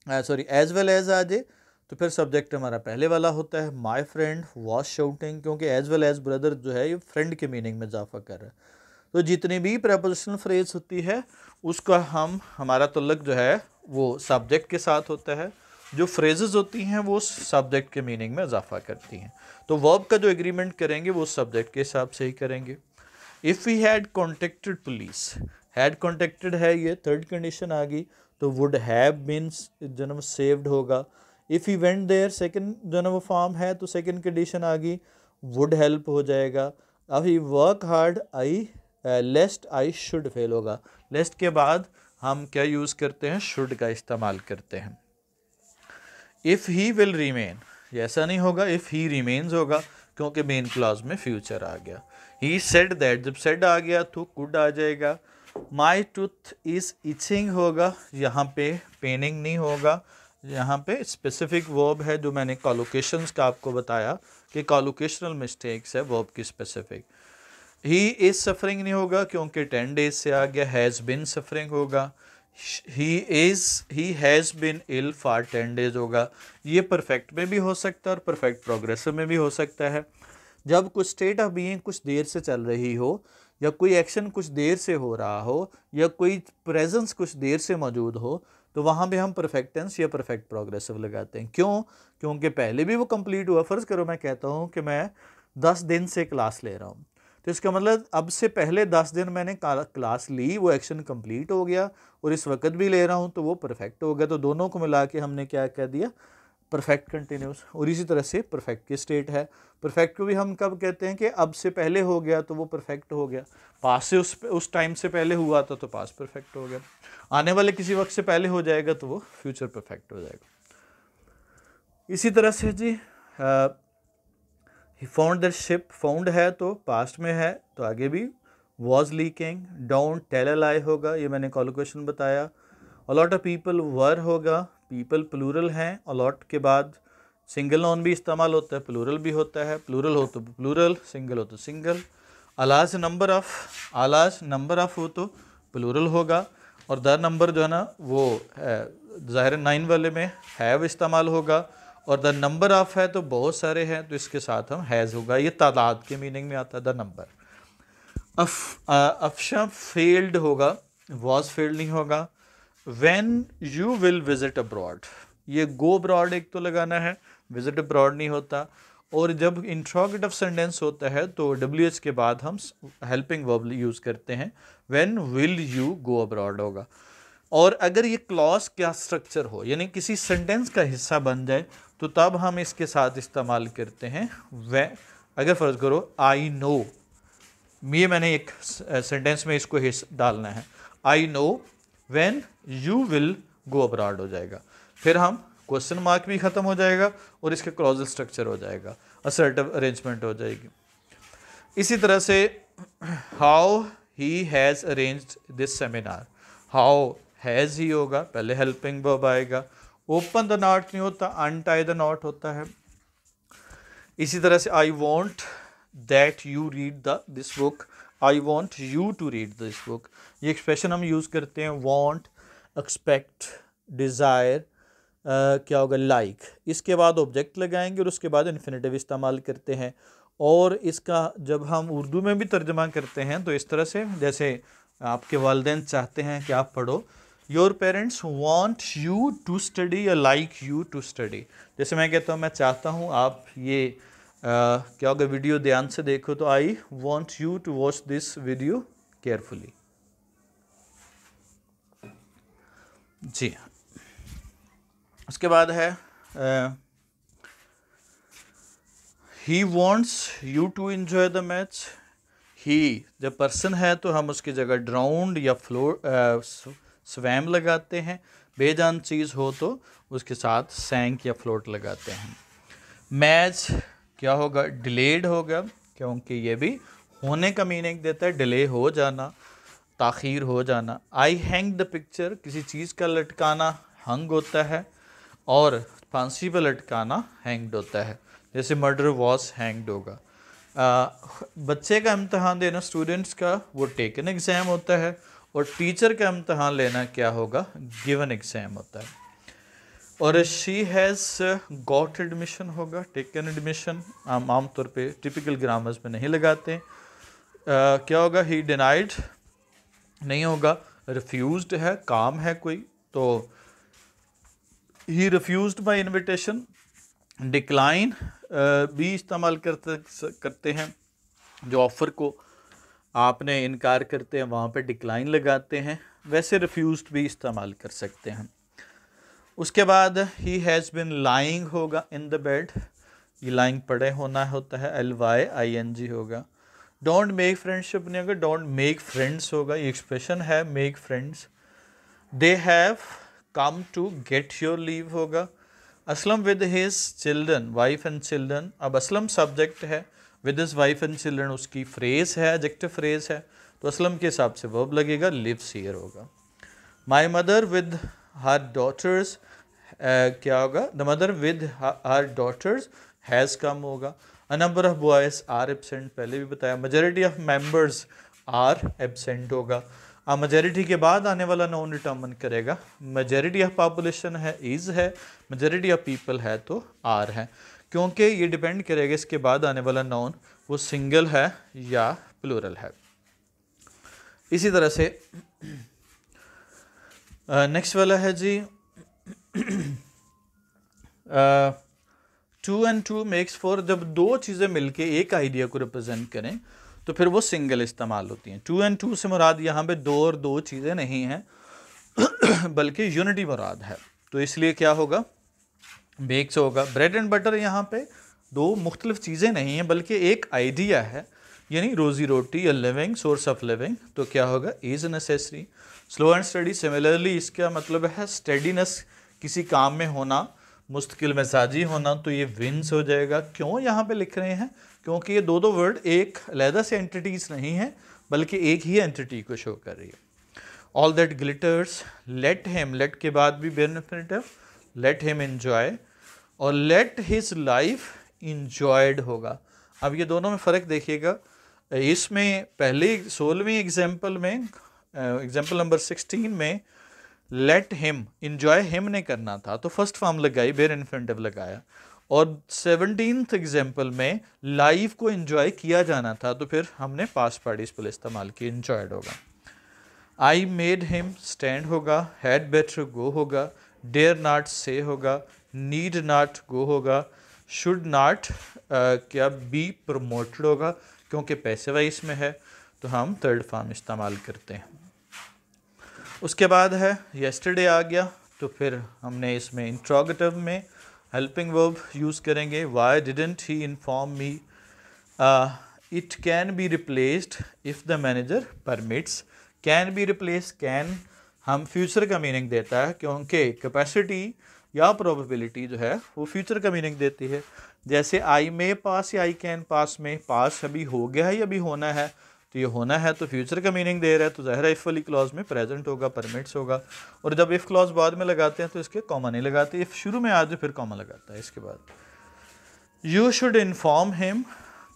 सॉरी एज वेल एज आ जाए तो फिर सब्जेक्ट हमारा पहले वाला होता है। माई फ्रेंड वॉज शाउटिंग, क्योंकि एज वेल एज ब्रदर जो है ये फ्रेंड के मीनिंग में इजाफा कर रहा है। तो जितनी भी प्रपोजिशनल फ्रेज होती है उसका हमारा तल्लुक जो है वो सब्जेक्ट के साथ होता है, जो फ्रेजेस होती हैं वो सब्जेक्ट के मीनिंग में इजाफा करती हैं। तो वर्ब का जो एग्रीमेंट करेंगे वो सब्जेक्ट के हिसाब से ही करेंगे। If we had contacted police, had contacted है, ये थर्ड कंडीशन आ गई, तो वुड हैव बीन जन्म सेव्ड होगा। If you went there second जन्म फॉर्म है, तो सेकंड कंडीशन आ गई, वुड हेल्प हो जाएगा। अब he work hard I lest I should fail होगा, लेस्ट के बाद हम क्या यूज़ करते हैं, शुड का इस्तेमाल करते हैं। इफ़ ही विल रिमेन, ऐसा नहीं होगा, इफ़ ही रिमेन्स होगा क्योंकि मेन क्लॉज में फ्यूचर आ गया। ही सेड दैट, जब सेड आ गया तो कुड आ जाएगा। माई टूथ इज़ इचिंग होगा, यहाँ पे पेनिंग नहीं होगा, यहाँ पे स्पेसिफिक वर्ब है, जो मैंने कॉलोकेशंस का आपको बताया कि कॉलोकेशनल मिस्टेक्स है वर्ब की स्पेसिफिक। ही इज़ सफरिंग नहीं होगा क्योंकि 10 डेज से आ गया, हैज़ बिन सफरिंग होगा। He has been ill for 10 days होगा, ये परफेक्ट में भी हो सकता है और परफेक्ट प्रोग्रेसिव में भी हो सकता है। जब कुछ स्टेट ऑफ बीइंग कुछ देर से चल रही हो, या कोई एक्शन कुछ देर से हो रहा हो, या कोई प्रेजेंस कुछ देर से मौजूद हो, तो वहाँ पे हम परफेक्ट टेंस या परफेक्ट प्रोग्रेसिव लगाते हैं। क्यों? क्योंकि पहले भी वो कंप्लीट हुआ। फ़र्ज़ करो मैं कहता हूँ कि मैं 10 दिन से क्लास ले रहा हूँ, तो इसका मतलब अब से पहले 10 दिन मैंने क्लास ली, वो एक्शन कंप्लीट हो गया, और इस वक्त भी ले रहा हूँ तो वो परफेक्ट हो गया। तो दोनों को मिला के हमने क्या कह दिया, परफेक्ट कंटिन्यूस। और इसी तरह से परफेक्ट की स्टेट है, परफेक्ट को भी हम कब कहते हैं कि अब से पहले हो गया तो वो परफेक्ट हो गया, पास से उस टाइम से पहले हुआ था तो पास परफेक्ट हो गया, आने वाले किसी वक्त से पहले हो जाएगा तो वो फ्यूचर परफेक्ट हो जाएगा। इसी तरह से जी he found that ship, found है तो पास्ट में है, तो आगे भी was leaking. Don't tell a lie होगा, ये मैंने कॉलोकेशन बताया। अलॉट ऑफ पीपल वर होगा, पीपल प्लूरल हैं, अलॉट के बाद सिंगल नॉन भी इस्तेमाल होता है, प्लूरल भी होता है, प्लूरल हो तो प्लूरल, सिंगल हो तो single. A large number of, a large number of हो तो प्लूरल होगा, और द नंबर जो है ना वो ज़ाहिर 9 वाले में हैव इस्तेमाल होगा, और द नंबर ऑफ है तो बहुत सारे हैं तो इसके साथ हम हैज़ होगा, ये तादाद के मीनिंग में आता है द नंबर। अफशा फेल्ड होगा, वॉज फेल्ड नहीं होगा। When you will visit abroad, ये गो अब्रॉड एक तो लगाना है, विजिट अब्रॉड नहीं होता। और जब इंट्रोगेटिव सेंटेंस होता है तो WH के बाद हम हेल्पिंग वर्ब यूज़ करते हैं, when will you go abroad होगा। और अगर ये क्लॉज का स्ट्रक्चर हो, यानी किसी सेंटेंस का हिस्सा बन जाए, तो तब हम इसके साथ इस्तेमाल करते हैं वे। अगर फ़र्ज़ करो आई नो, ये मैंने एक सेंटेंस में इसको डालना है, I know when you will go abroad हो जाएगा, फिर हम क्वेश्चन मार्क भी ख़त्म हो जाएगा और इसका क्लॉजल स्ट्रक्चर हो जाएगा, असर्टिव अरेंजमेंट हो जाएगी। इसी तरह से how he has arranged this seminar, how has he होगा, पहले हेल्पिंग वर्ब आएगा। ओपन द नॉट नहीं होता, अनटाई द नॉट होता है। इसी तरह से I want that you read this book, I want you to read this book, ये एक्सप्रेशन हम यूज़ करते हैं। वॉन्ट, एक्सपेक्ट, डिज़ायर, क्या होगा, लाइक, इसके बाद ऑब्जेक्ट लगाएंगे और उसके बाद इन्फिनेटिव इस्तेमाल करते हैं। और इसका जब हम उर्दू में भी तर्जमा करते हैं तो इस तरह से, जैसे आपके वालिदैन चाहते हैं कि आप पढ़ो, your parents want you to study या लाइक यू टू स्टडी। जैसे मैं कहता हूँ मैं चाहता हूँ आप ये क्या होगा, वीडियो ध्यान से देखो, तो I want you to watch this video carefully. जी, उसके बाद है he wants you to enjoy the match. He जब पर्सन है तो हम उसकी जगह ड्राउंड या स्वैम लगाते हैं, बेजान चीज़ हो तो उसके साथ सैंक या फ्लोट लगाते हैं। मैच क्या होगा, डिलेड होगा, क्योंकि ये भी होने का मीनिंग देता है, डिले हो जाना, ताख़ीर हो जाना। आई हैंग द पिक्चर, किसी चीज़ का लटकाना हंग होता है, और फांसी पर लटकाना हैंग्ड होता है, जैसे मर्डर वॉज हैंग्ड होगा। बच्चे का इम्तहान देना स्टूडेंट्स का वो टेकन एग्ज़ाम होता है, और टीचर का इम्तहान लेना क्या होगा, गिवन एग्ज़ाम होता है। और शी हैज़ गॉट एडमिशन होगा, टेकन एडमिशन आम तौर पे टिपिकल ग्रामर्स में नहीं लगाते। क्या होगा, ही डिनाइड नहीं होगा, रिफ्यूज्ड है, काम है कोई, तो ही रिफ्यूज्ड माई इन्विटेशन। डिक्लाइन भी इस्तेमाल करते हैं, जो ऑफ़र को आपने इनकार करते हैं वहाँ पे डिक्लाइन लगाते हैं, वैसे रिफ्यूज्ड भी इस्तेमाल कर सकते हैं। उसके बाद ही हैज़ बिन लाइंग होगा इन द बेड, ये लाइंग पड़े होना होता है, LYING होगा। डोंट मेक फ्रेंडशिप नहीं होगा, डोंट मेक फ्रेंड्स होगा, ये एक्सप्रेशन है make friends. They have come to get your leave होगा। Aslam with his children, wife and children, अब असलम सब्जेक्ट है, with his wife and children उसकी फ्रेज है, एडजेक्टिव फ्रेज है, तो असलम के हिसाब से वर्ब लगेगा, लिव्स हियर होगा। My mother with her daughters, क्या होगा, the mother with her daughters has come होगा। A number of boys are absent, पहले भी बताया। Majority of members are absent होगा। अब मेजॉरिटी के बाद आने वाला नाउन डिटर्मिन करेगा, मेजॉरिटी ऑफ पॉपुलेशन है, इज़ है, मेजॉरिटी ऑफ पीपल है तो आर है, क्योंकि ये डिपेंड करेगा इसके बाद आने वाला नाउन वो सिंगल है या प्लूरल है। इसी तरह से नेक्स्ट वाला है जी, 2 and 2 makes 4, जब दो चीज़ें मिलके एक आइडिया को रिप्रेजेंट करें तो फिर वो सिंगल इस्तेमाल होती हैं। 2 and 2 से मुराद यहाँ पे दो और दो चीज़ें नहीं हैं बल्कि यूनिटी मुराद है, तो इसलिए क्या होगा, मेक्स होगा। ब्रेड एंड बटर यहाँ पे दो मुख्तलिफ चीज़ें नहीं हैं बल्कि एक आइडिया है, यानी रोज़ी रोटी या लिविंग, सोर्स ऑफ लिविंग, तो क्या होगा, is necessary. Slow and study, similarly इसका मतलब है स्टडीनेस, किसी काम में होना, मुस्तकिल मिजाजी होना, तो ये विंस हो जाएगा। क्यों यहाँ पे लिख रहे हैं, क्योंकि ये दो वर्ड एक अलहदा से एंटिटीज़ नहीं है बल्कि एक ही एंटिटी को शो कर रही है। All that glitters, let him, let के बाद भी बेनिफिटिव, लेट हिम एंजॉय, और लेट हिज लाइफ इंजॉयड होगा। अब ये दोनों में फ़र्क देखिएगा, इसमें पहले 16वीं एग्जाम्पल में, एग्जाम्पल नंबर 16 में लेट हिम, इंजॉय हिम ने करना था तो फर्स्ट फॉर्म लगाई, बेर इन्फिनिटिव लगाया, और 17th एग्जाम्पल में लाइफ को एंजॉय किया जाना था, तो फिर हमने पास्ट पार्टिसिपल इस्तेमाल किया, एंजॉयड होगा। आई मेड हिम स्टैंड होगा, हैड बेटर गो होगा, डेयर नॉट से होगा, नीड नॉट गो होगा, शुड नॉट क्या बी प्रमोटेड होगा, क्योंकि पैसे वाइस में है तो हम थर्ड फॉर्म इस्तेमाल करते हैं। उसके बाद है येस्टरडे आ गया, तो फिर हमने इसमें इंट्रोगेटिव में हेल्पिंग वर्ब यूज़ करेंगे। Y didn't he inform me, it can be replaced if the manager permits. Can be replace, can हम फ्यूचर का मीनिंग देता है, क्योंकि कैपेसिटी या प्रोबेबिलिटी जो है वो फ्यूचर का मीनिंग देती है। जैसे आई मे पास या आई कैन पास में पास अभी हो गया है या अभी होना है, तो ये होना है तो फ्यूचर का मीनिंग दे रहा है, तो ज़ाहिर है इफ़ वाली क्लॉज में प्रेजेंट होगा, परमिट्स होगा। और जब इफ़ क्लॉज बाद में लगाते हैं तो इसके कॉमा नहीं लगाते, इफ़ शुरू में आ जाए फिर कॉमा लगाता है इसके बाद। यू शुड इन्फॉर्म हिम,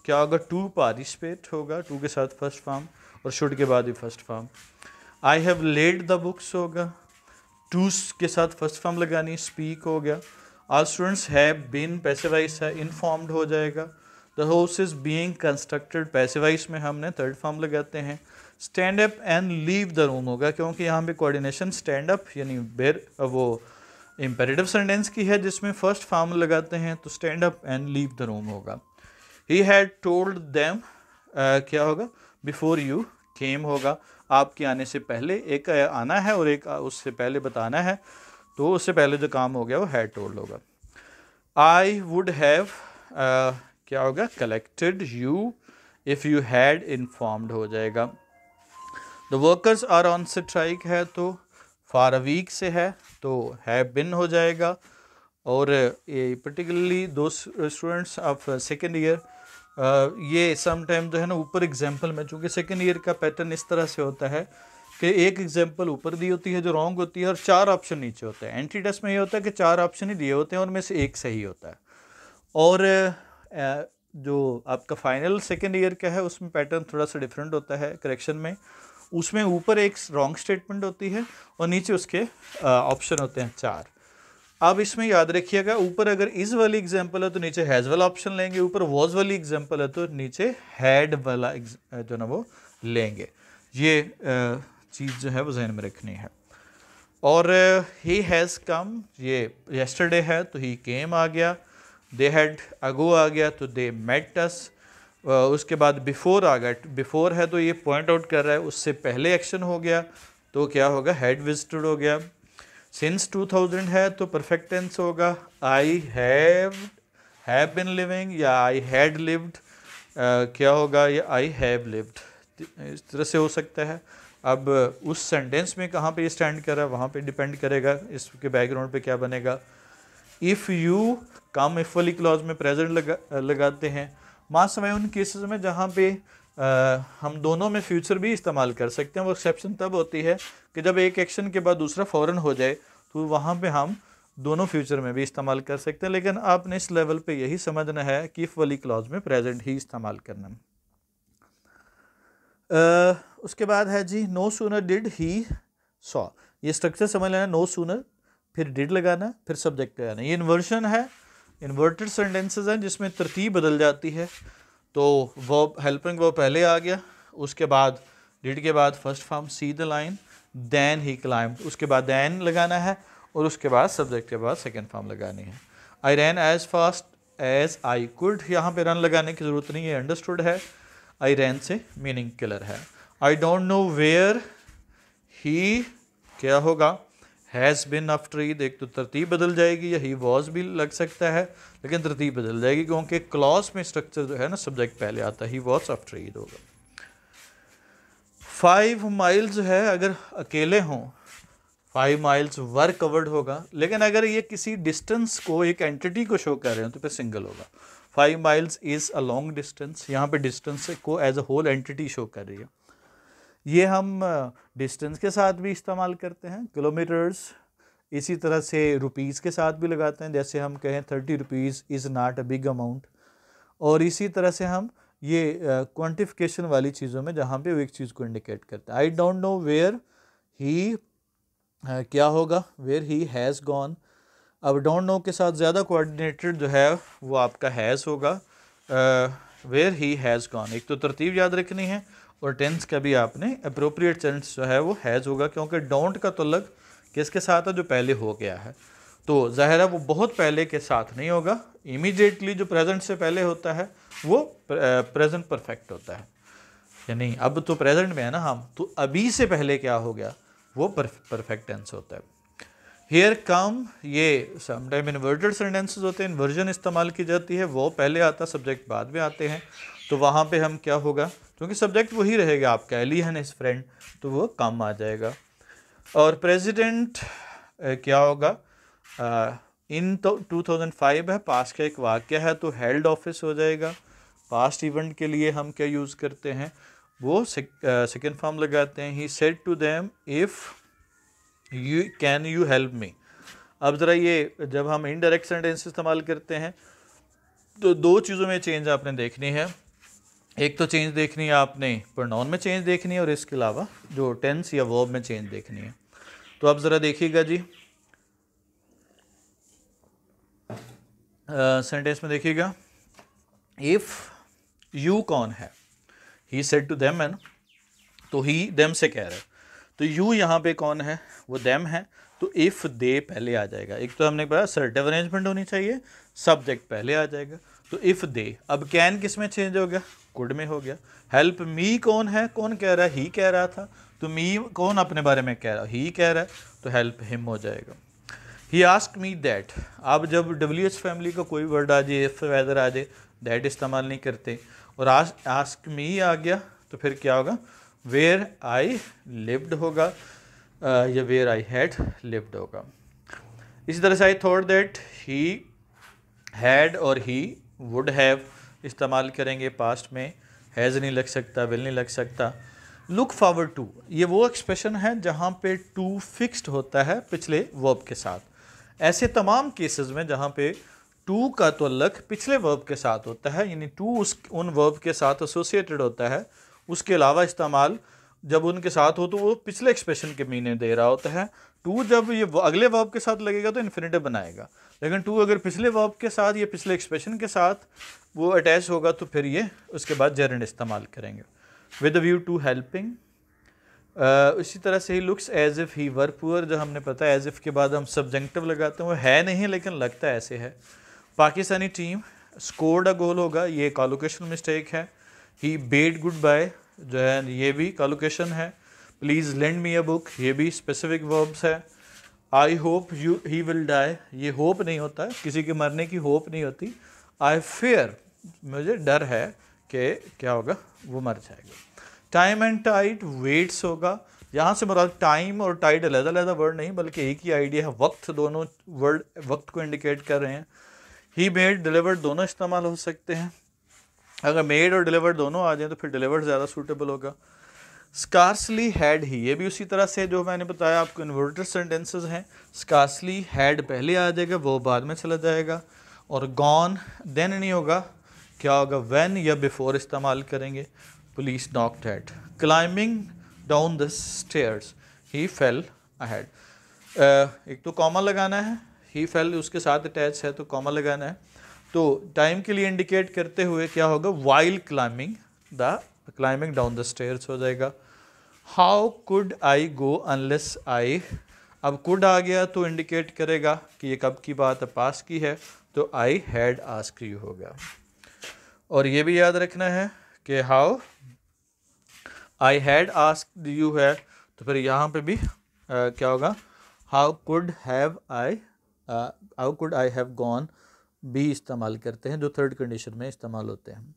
क्या होगा, टू पार्टिसिपेट होगा, टू के साथ फर्स्ट फॉर्म और शुड के बाद ही first form. I have led the books होगा, टू के साथ फर्स्ट फॉर्म लगानी, स्पीक हो गया। Our students have been passivise है, इन्फॉर्म्ड हो जाएगा। The house is being constructed, passivise में हमने थर्ड फॉर्म लगाते हैं। Stand up and leave the room होगा, क्योंकि यहाँ पे कोऑर्डिनेशन स्टैंड अप यानी बेर वो इम्पेरेटिव सेंटेंस की है जिसमें फर्स्ट फॉर्म लगाते हैं, तो stand up and leave the room होगा। ही हैड टोल्ड देम, क्या होगा, बिफोर यू केम होगा, आपके आने से पहले, एक आना है और एक उससे पहले बताना है, तो उससे पहले जो काम हो गया वो हैड टोल्ड होगा। आई वुड हैव क्या होगा, collected you if you had informed हो जाएगा। The workers are on strike है तो फॉर अ वीक से है तो हैव बिन हो जाएगा। और ये पर्टिकुलरली दो स्टूडेंट्स ऑफ सेकेंड ईयर, ये समटाइम जो है ना ऊपर एग्जाम्पल में, चूँकि सेकेंड ईयर का पैटर्न इस तरह से होता है कि एक एग्जाम्पल ऊपर दी होती है जो रॉन्ग होती है और 4 ऑप्शन नीचे होते हैं। एंट्री टेस्ट में ये होता है कि 4 ऑप्शन ही दिए होते हैं और उनमें से एक सही होता है। और जो आपका फाइनल सेकेंड ईयर का है उसमें पैटर्न थोड़ा सा डिफरेंट होता है करेक्शन में, उसमें ऊपर एक रॉन्ग स्टेटमेंट होती है और नीचे उसके ऑप्शन होते हैं 4। अब इसमें याद रखिएगा, ऊपर अगर इस वाली एग्जांपल है तो नीचे हैज़ वाला ऑप्शन लेंगे, ऊपर वॉज वाली एग्जांपल है तो नीचे हैड वाला जो ना वो लेंगे। ये चीज़ जो है वो जहन में रखनी है। और ही हैज़ कम, ये येस्टरडे है तो ही केम आ गया। दे हैड अगो आ गया तो दे मेट अस। उसके बाद बिफोर आ गया, बिफोर है तो ये पॉइंट आउट कर रहा है उससे पहले एक्शन हो गया तो क्या होगा, हैड विजिटेड हो गया। सिंस 2000 है तो परफेक्ट टेंस होगा, आई हैव बिन लिविंग या आई हैड लिव्ड, क्या होगा, ये आई हैव लिव्ड, इस तरह से हो सकता है। अब उस सेंटेंस में कहाँ पे ये स्टैंड कर रहा है वहाँ पे डिपेंड करेगा इसके बैकग्राउंड पे क्या बनेगा। इफ़ यू कम इफ वाली क्लॉज में प्रेजेंट लगाते हैं। मास समय उन केसेस में जहाँ पे हम दोनों में फ्यूचर भी इस्तेमाल कर सकते हैं, वो एक्सेप्शन तब होती है कि जब एक एक्शन के बाद दूसरा फ़ौरन हो जाए, तो वहाँ पे हम दोनों फ्यूचर में भी इस्तेमाल कर सकते हैं। लेकिन आपने इस लेवल पे यही समझना है कि इफ़ वाली क्लॉज में प्रेजेंट ही इस्तेमाल करना। उसके बाद है जी, no sooner did he saw. ये स्ट्रक्चर समझ लेना, नो सूनर फिर डिड लगाना फिर सब्जेक्ट लगाना। ये इन्वर्शन है, इन्वर्टेड सेंटेंसेस हैं जिसमें तरतीब बदल जाती है। तो वर्ब हेल्पिंग वर्ब पहले आ गया, उसके बाद डिड के बाद first form see the line, then he climbed, उसके बाद देन लगाना है और उसके बाद सब्जेक्ट के बाद सेकेंड फॉर्म लगानी है। I ran as fast as I could, यहाँ पे रन लगाने की ज़रूरत नहीं है, अंडरस्टूड है। आई रैन से मीनिंग किलर है। I don't know where he, क्या होगा, हैज़ बिन आफ्टर ईद। एक तो तरतीब बदल जाएगी या ही वॉज भी लग सकता है, लेकिन तरतीब बदल जाएगी क्योंकि क्लॉज में स्ट्रक्चर जो है ना सब्जेक्ट पहले आता है, ही वॉज आफ्टर ईद होगा। 5 माइल्स है, अगर अकेले हों 5 माइल्स वर कवर्ड होगा, लेकिन अगर ये किसी डिस्टेंस को, एक एंटिटी को शो कर रहे हो तो फिर सिंगल होगा। 5 miles is a long distance, यहाँ पे डिस्टेंस को as a whole entity show कर रही है। ये हम डिस्टेंस के साथ भी इस्तेमाल करते हैं, किलोमीटर्स। इसी तरह से रुपीज़ के साथ भी लगाते हैं, जैसे हम कहें 30 rupees is not a big amount. और इसी तरह से हम ये क्वांटिफिकेशन वाली चीज़ों में जहाँ पे वो एक चीज़ को इंडिकेट करता है। I don't know where he, क्या होगा, वेयर ही हैज़ गॉन। अब डोंट नो के साथ ज़्यादा कोऑर्डिनेटेड जो है वो आपका हैज़ होगा, वेयर ही हैज़ गॉन। एक तो तरतीब याद रखनी है, और टेंस का भी आपने अप्रोप्रिएट टेंस जो है वो हैज़ होगा, क्योंकि डोंट का तल्लुक किसके साथ है, जो पहले हो गया है। तो ज़ाहिर है वो बहुत पहले के साथ नहीं होगा, इमीडिएटली जो प्रेजेंट से पहले होता है वो प्रेजेंट परफेक्ट होता है, यानी अब तो प्रेजेंट में है ना हम, तो अभी से पहले क्या हो गया वो परफेक्ट टेंस होता है। हियर कम, ये समटाइम इन्वर्टेड सेंटेंसेस होते हैं, इन्वर्जन इस्तेमाल की जाती है, वो पहले आता, सब्जेक्ट बाद में आते हैं। तो वहाँ पे हम क्या होगा, क्योंकि सब्जेक्ट वही रहेगा आपका, एलियन इज फ्रेंड, तो वो कम आ जाएगा। और प्रेसिडेंट क्या होगा, इन तो 2005 है, पास्ट का एक वाक़या है, तो हेल्ड ऑफिस हो जाएगा। पास्ट इवेंट के लिए हम क्या यूज़ करते हैं, वो सेकेंड फॉर्म लगाते हैं, he said to them if you can you help me. अब ज़रा ये जब हम इनडायरेक्ट सेंटेंस इस्तेमाल करते हैं तो दो चीज़ों में चेंज आपने देखनी है। एक तो चेंज देखनी है आपने प्रोनाउन में चेंज देखनी है, और इसके अलावा जो टेंस या वर्ब में चेंज देखनी है। तो अब ज़रा देखिएगा जी, सेंटेंस में देखिएगा, इफ़ यू कौन है, ही सेड टू देम है ना, तो ही देम से कह रहा है, तो यू यहाँ पे कौन है, वो देम है, तो इफ़ दे पहले आ जाएगा। एक तो हमने कहा असर्टिव अरेंजमेंट होनी चाहिए, सब्जेक्ट पहले आ जाएगा, तो इफ़ दे। अब कैन किस में चेंज हो गया, कुड में हो गया। हेल्प मी कौन है, कौन कह रहा है, ही कह रहा था, तो मी कौन अपने बारे में कह रहा है, ही कह रहा है, तो हेल्प हिम हो जाएगा। ही आस्क मी दैट, अब जब WH फैमिली का कोई वर्ड आ जाए, इफ वेदर आ जाए, दैट इस्तेमाल नहीं करते, और आस्क मी आ गया तो फिर क्या होगा, वेयर आई लिव्ड होगा, या वेयर आई हैड लिव्ड होगा। इसी तरह से I thought that he had और ही वुड हैव इस्तेमाल करेंगे पास्ट में, हैज़ नहीं लग सकता, विल नहीं लग सकता। लुक फॉरवर्ड टू, ये वो एक्सप्रेशन है जहाँ पे टू फिक्स्ड होता है पिछले वर्ब के साथ। ऐसे तमाम केसेस में जहाँ पे टू का तल्लुक पिछले वर्ब के साथ होता है, यानी टू उन वर्ब के साथ एसोसिएटेड होता है, उसके अलावा इस्तेमाल जब उनके साथ हो तो वो पिछले एक्सप्रेशन के मीनिंग दे रहा होता है। टू जब ये अगले वर्ब के साथ लगेगा तो इन्फिनिटिव बनाएगा, लेकिन टू अगर पिछले वर्ब के साथ या पिछले एक्सप्रेशन के साथ वो अटैच होगा तो फिर ये उसके बाद जेरेंड इस्तेमाल करेंगे। विद व्यू टू हेल्पिंग, इसी तरह से he looks as if he were poor, जो हमने पता है एज इफ़ के बाद हम सब्जेक्टिव लगाते हैं, वो है नहीं लेकिन लगता है ऐसे है। पाकिस्तानी टीम स्कोर्ड अ गोल होगा, ये कॉलोकेशन मिस्टेक है। ही बेड गुड बाय जो है ये भी कॉलोकेशन है। Please lend me a book, ये भी स्पेसिफिक वर्ब्स है। I hope you he will die, ये होप नहीं होता है, किसी के मरने की होप नहीं होती। आई फेयर, मुझे डर है कि क्या होगा, वो मर जाएगा। टाइम एंड टाइड वेट्स होगा, यहाँ से मुराद टाइम और टाइड अलग-अलग वर्ड नहीं बल्कि एक ही आइडिया है, वक्त, दोनों वर्ड वक्त को इंडिकेट कर रहे हैं। ही मेड डिलीवर्ड दोनों इस्तेमाल हो सकते हैं, अगर मेड और डिलीवर्ड दोनों आ जाए तो फिर डिलीवर्ड ज़्यादा सूटेबल होगा। स्कार्सली हैड ही, ये भी उसी तरह से जो मैंने बताया आपको इन्वर्टेड सेंटेंसेस हैं, स्कार्सली हैड पहले आ जाएगा, वो बाद में चला जाएगा। और गॉन देन नहीं होगा, क्या होगा, व्हेन या बिफोर इस्तेमाल करेंगे। Police knocked eight, climbing down the stairs, he fail ahead, एक तो कॉमा लगाना है, ही फेल उसके साथ अटैच है तो कॉमा लगाना है। तो टाइम के लिए इंडिकेट करते हुए क्या होगा, while climbing down the stairs हो जाएगा। How could I go unless I, अब कुड आ गया तो इंडिकेट करेगा कि ये कब की बात है, पास की है, तो आई हैड आस्क्ड यू होगा। और ये भी याद रखना है कि how I had asked you है, तो फिर यहाँ पे भी क्या होगा, how could I have gone भी इस्तेमाल करते हैं, जो थर्ड कंडीशन में इस्तेमाल होते हैं।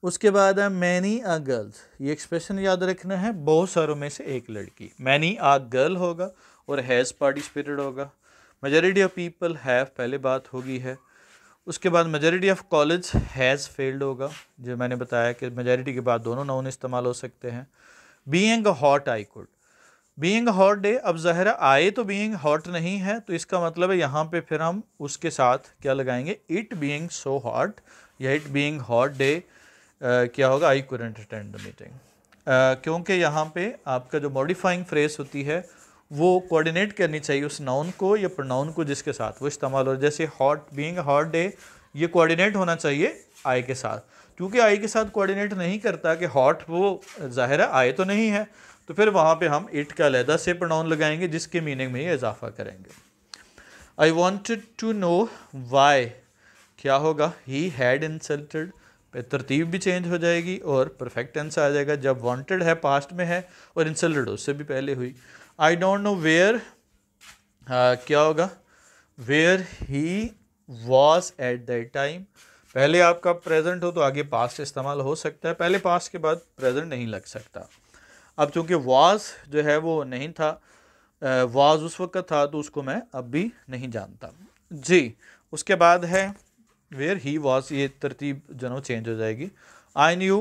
उसके बाद है मैनी आ गर्ल्स, ये एक्सप्रेशन याद रखना है, बहुत सारों में से एक लड़की। मैनी आ गर्ल होगा और हैज़ पार्टिसिपेटेड होगा। मेजॉरिटी ऑफ पीपल हैव पहले बात होगी है। उसके बाद majority of college has failed होगा, जो मैंने बताया कि मेजॉरिटी के बाद दोनों नाउन इस्तेमाल हो सकते हैं। Being hot I could, being hot day, अब ज़ाहिर आए तो बीइंग हॉट नहीं है, तो इसका मतलब है यहाँ पे फिर हम उसके साथ क्या लगाएंगे, इट बीइंग सो हॉट या इट बीइंग हॉट डे क्या होगा, I couldn't attend the meeting, क्योंकि यहाँ पे आपका जो मॉडिफाइंग फ्रेज होती है वो कोऑर्डिनेट करनी चाहिए उस नाउन को या प्रोनाउन को जिसके साथ वो इस्तेमाल हो। जैसे हॉट, बीइंग हॉट डे, ये कोऑर्डिनेट होना चाहिए आई के साथ, क्योंकि आई के साथ कोऑर्डिनेट नहीं करता कि हॉट, वो ज़ाहिर है आई तो नहीं है, तो फिर वहाँ पे हम इट का अलहदा से प्रोनाउन लगाएंगे जिसके मीनिंग में ये इजाफा करेंगे। I wanted to know why, क्या होगा, ही हैड इंसल्टेड, पे तरतीब भी चेंज हो जाएगी और परफेक्ट टेंस आ जाएगा जब वांटेड है पास्ट में है और इंसल्टेड उससे भी पहले हुई। आई डोंट नो वेयर, क्या होगा, where he was at that time, पहले आपका प्रेजेंट हो तो आगे पास्ट इस्तेमाल हो सकता है, पहले पास्ट के बाद प्रेजेंट नहीं लग सकता। अब चूंकि वॉज जो है वो नहीं था, वॉज उस वक्त था, तो उसको मैं अब भी नहीं जानता जी। उसके बाद है वेयर ही वॉज, ये तरतीब जनो चेंज हो जाएगी। आई न्यू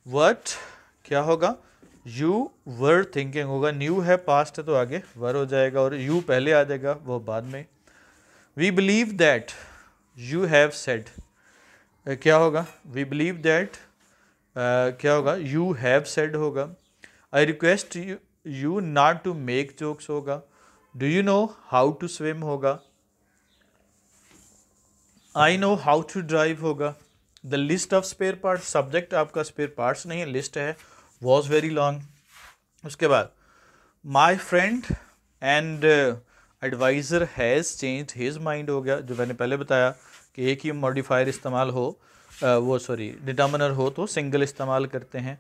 वट, क्या होगा, यू वर थिंकिंग होगा, न्यू है पास्ट है तो आगे वर हो जाएगा और यू पहले आ जाएगा वो बाद में। We believe that you have said, क्या होगा, वी बिलीव दैट, क्या होगा, यू हैव सेड होगा। I request you not to make jokes होगा। Do you know how to swim होगा। I know how to drive होगा। The list of spare parts, subject आपका spare parts नहीं है, list है, वॉज वेरी लॉन्ग। उसके बाद my friend and adviser has change his mind हो गया, जो मैंने पहले बताया कि एक ही मॉडिफायर इस्तेमाल हो, डिटर्मिनर हो तो सिंगल इस्तेमाल करते हैं।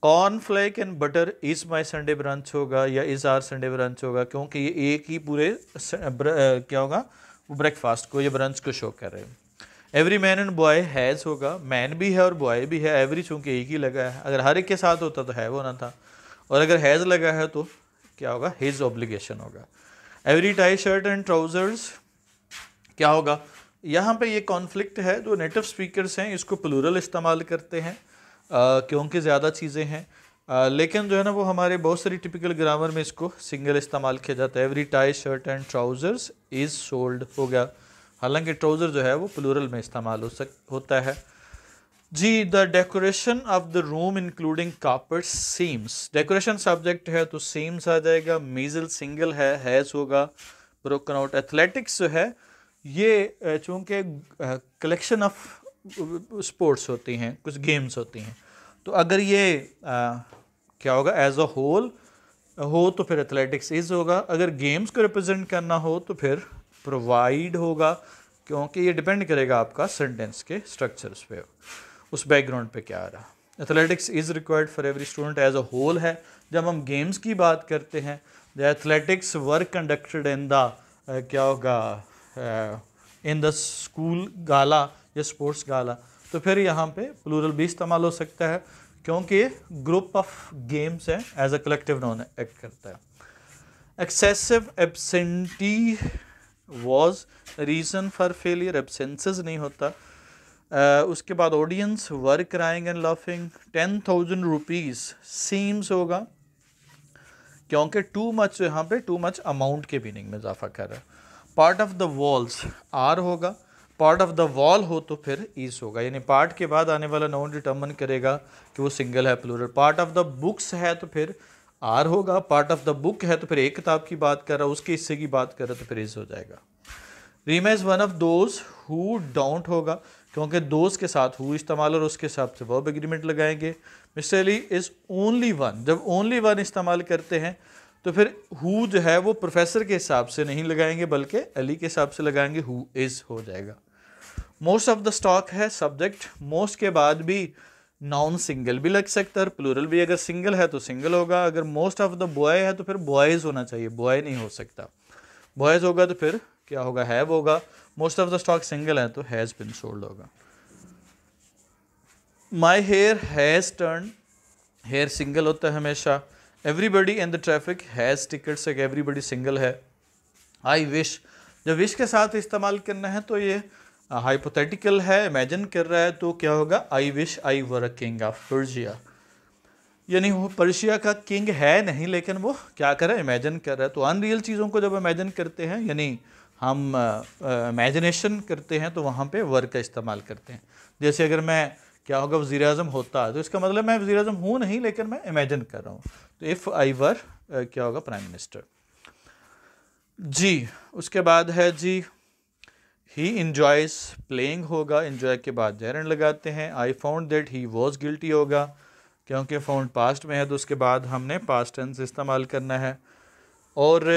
Cornflake and butter is my Sunday brunch होगा या इज़ आर संडे ब्रंच होगा, क्योंकि ये एक ही पूरे क्या होगा, वो ब्रेकफास्ट को या ब्रंच को शो कर रहे हैं। Every man and boy has होगा, मैन भी है और बॉय भी है, एवरी चूँकि एक ही लगा है, अगर हर एक के साथ होता तो है वो ना था, और अगर हैज़ लगा है तो क्या होगा, हिज ऑब्लिगेशन होगा। Every tie shirt and trousers, क्या होगा, यहाँ पे ये कॉन्फ्लिक्ट है, जो नेटिव स्पीकर्स हैं इसको प्लूरल इस्तेमाल करते हैं क्योंकि ज़्यादा चीज़ें हैं, लेकिन जो है ना वो हमारे बहुत सारी टिपिकल ग्रामर में इसको सिंगल इस्तेमाल किया जाता है। Every tie shirt and trousers is sold हो गया, हालांकि ट्राउज़र जो है वो प्लूरल में इस्तेमाल होता है जी। The decoration of the room including carpet seems, decoration subject है तो सीम्स आ जाएगा। मीजल सिंगल है, हैज़ होगा। ब्रोकन आउट, एथलेटिक्स जो है ये चूँकि कलेक्शन ऑफ स्पोर्ट्स होती हैं, कुछ गेम्स होती हैं, तो अगर ये क्या होगा, एज अ होल हो तो फिर एथलेटिक्स इज होगा। अगर गेम्स को रिप्रेजेंट करना हो तो फिर प्रोवाइड होगा, क्योंकि ये डिपेंड करेगा आपका सेंटेंस के स्ट्रक्चर्स पे, उस बैकग्राउंड पे क्या आ रहा। Athletics is required for every student as a whole है। जब हम गेम्स की बात करते हैं, the athletics were conducted in the क्या होगा, इन द स्कूल गाला या स्पोर्ट्स गाला, तो फिर यहाँ पे प्लूरल भी इस्तेमाल हो सकता है क्योंकि ग्रुप ऑफ गेम्स है, as a collective noun act करता है। Excessive absentee was reason for failure, absences नहीं होता। उसके बाद audience were crying and laughing. 10,000 rupees seems होगा, क्योंकि टू मच यहाँ पे टू मच अमाउंट के मीनिंग में इजाफा कर रहा है। Part of the walls are होगा, पार्ट ऑफ द वॉल हो तो फिर इज होगा, यानी पार्ट के बाद आने वाला नाउन डिटर्मिन करेगा कि वो सिंगल है plural. Part of the books है तो फिर आर होगा, पार्ट ऑफ द बुक है तो फिर एक किताब की बात कर रहा है, उसके हिस्से की बात कर रहा है तो फिर इज हो जाएगा। Reema is one of those who don't होगा, क्योंकि दोस्त के साथ हु इस्तेमाल और उसके हिसाब से वर्ब एग्रीमेंट लगाएंगे। Mister Ali is only one, जब ओनली वन इस्तेमाल करते हैं तो फिर हु जो है वो प्रोफेसर के हिसाब से नहीं लगाएंगे बल्कि अली के हिसाब से लगाएंगे, हु इज़ हो जाएगा। मोस्ट ऑफ द स्टॉक है सब्जेक्ट, मोस्ट के बाद भी नाउन सिंगल भी लग सकता है, प्लूरल भी अगर सिंगल है तो सिंगल होगा। अगर मोस्ट ऑफ द बॉय है तो फिर बॉयज़ होना चाहिए, बॉय नहीं हो सकता। बॉयज़ होगा तो फिर क्या होगा, हैव होगा। Most of the stock single है तो हैज़ बिन सोल्ड होगा। My hair has turn, hair single होता है हमेशा। Everybody in the traffic has tickets, everybody single है। आई विश, जब विश के साथ इस्तेमाल करना है तो ये हाइपोथेटिकल है, इमेजिन कर रहा है, तो क्या होगा, I wish I were a king of Persia, यानी वो पर्शिया का किंग है नहीं लेकिन वो क्या कर रहा है, इमेजिन कर रहा है। तो अनरियल चीज़ों को जब इमेजिन करते हैं यानी हम इमेजिनेशन करते हैं तो वहाँ पे वर का इस्तेमाल करते हैं। जैसे अगर मैं क्या होगा वज़ीर आज़म होता, तो इसका मतलब मैं वज़ीर आज़म हूँ नहीं लेकिन मैं इमेजिन कर रहा हूँ। तो इफ़ आई वर क्या होगा, प्राइम मिनिस्टर। जी। उसके बाद है जी ही इंजॉयज प्लेइंग होगा, इंजॉय के बाद जेरंड लगाते हैं। I found that he was guilty होगा, क्योंकि फाउंड पास्ट में है तो उसके बाद हमने पास्ट टेंस इस्तेमाल करना है। और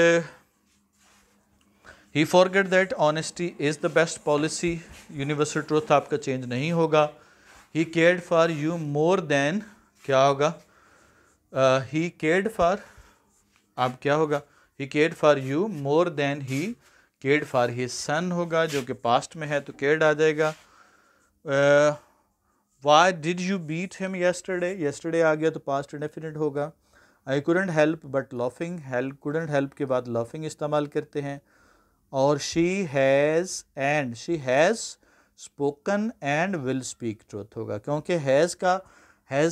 he forget that honesty is the best policy, universal truth आपका चेंज नहीं होगा। He cared for you more than, क्या होगा, ही केयर्ड फॉर, अब क्या होगा, he cared for you more than he cared for his son होगा, जो कि पास्ट में है तो केयर्ड आ जाएगा। Why did you beat him yesterday, yesterday आ गया तो पास्ट इंडेफिनिट होगा। I couldn't help but laughing, help couldn't help के बाद लाफिंग इस्तेमाल करते हैं। और she has spoken and will speak truth होगा, क्योंकि हैज़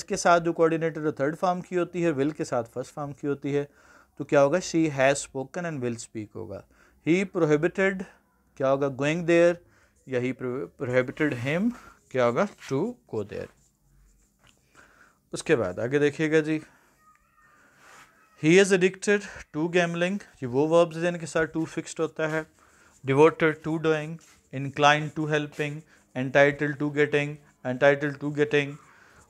के साथ जो कोऑर्डिनेटर थर्ड फॉर्म की होती है, विल के साथ फर्स्ट फॉर्म की होती है, तो क्या होगा, she has spoken and will speak होगा। ही प्रोहिबिटेड, क्या होगा, गोइंग देयर, या ही प्रोहिबिटेड हिम, क्या होगा, टू गो देयर। उसके बाद आगे देखिएगा जी, he is addicted to gambling, ये वो वर्ब्स हैं जिनके साथ टू फिक्स्ड होता है। Devoted to doing, incline to helping, entitled to getting, entitled to getting,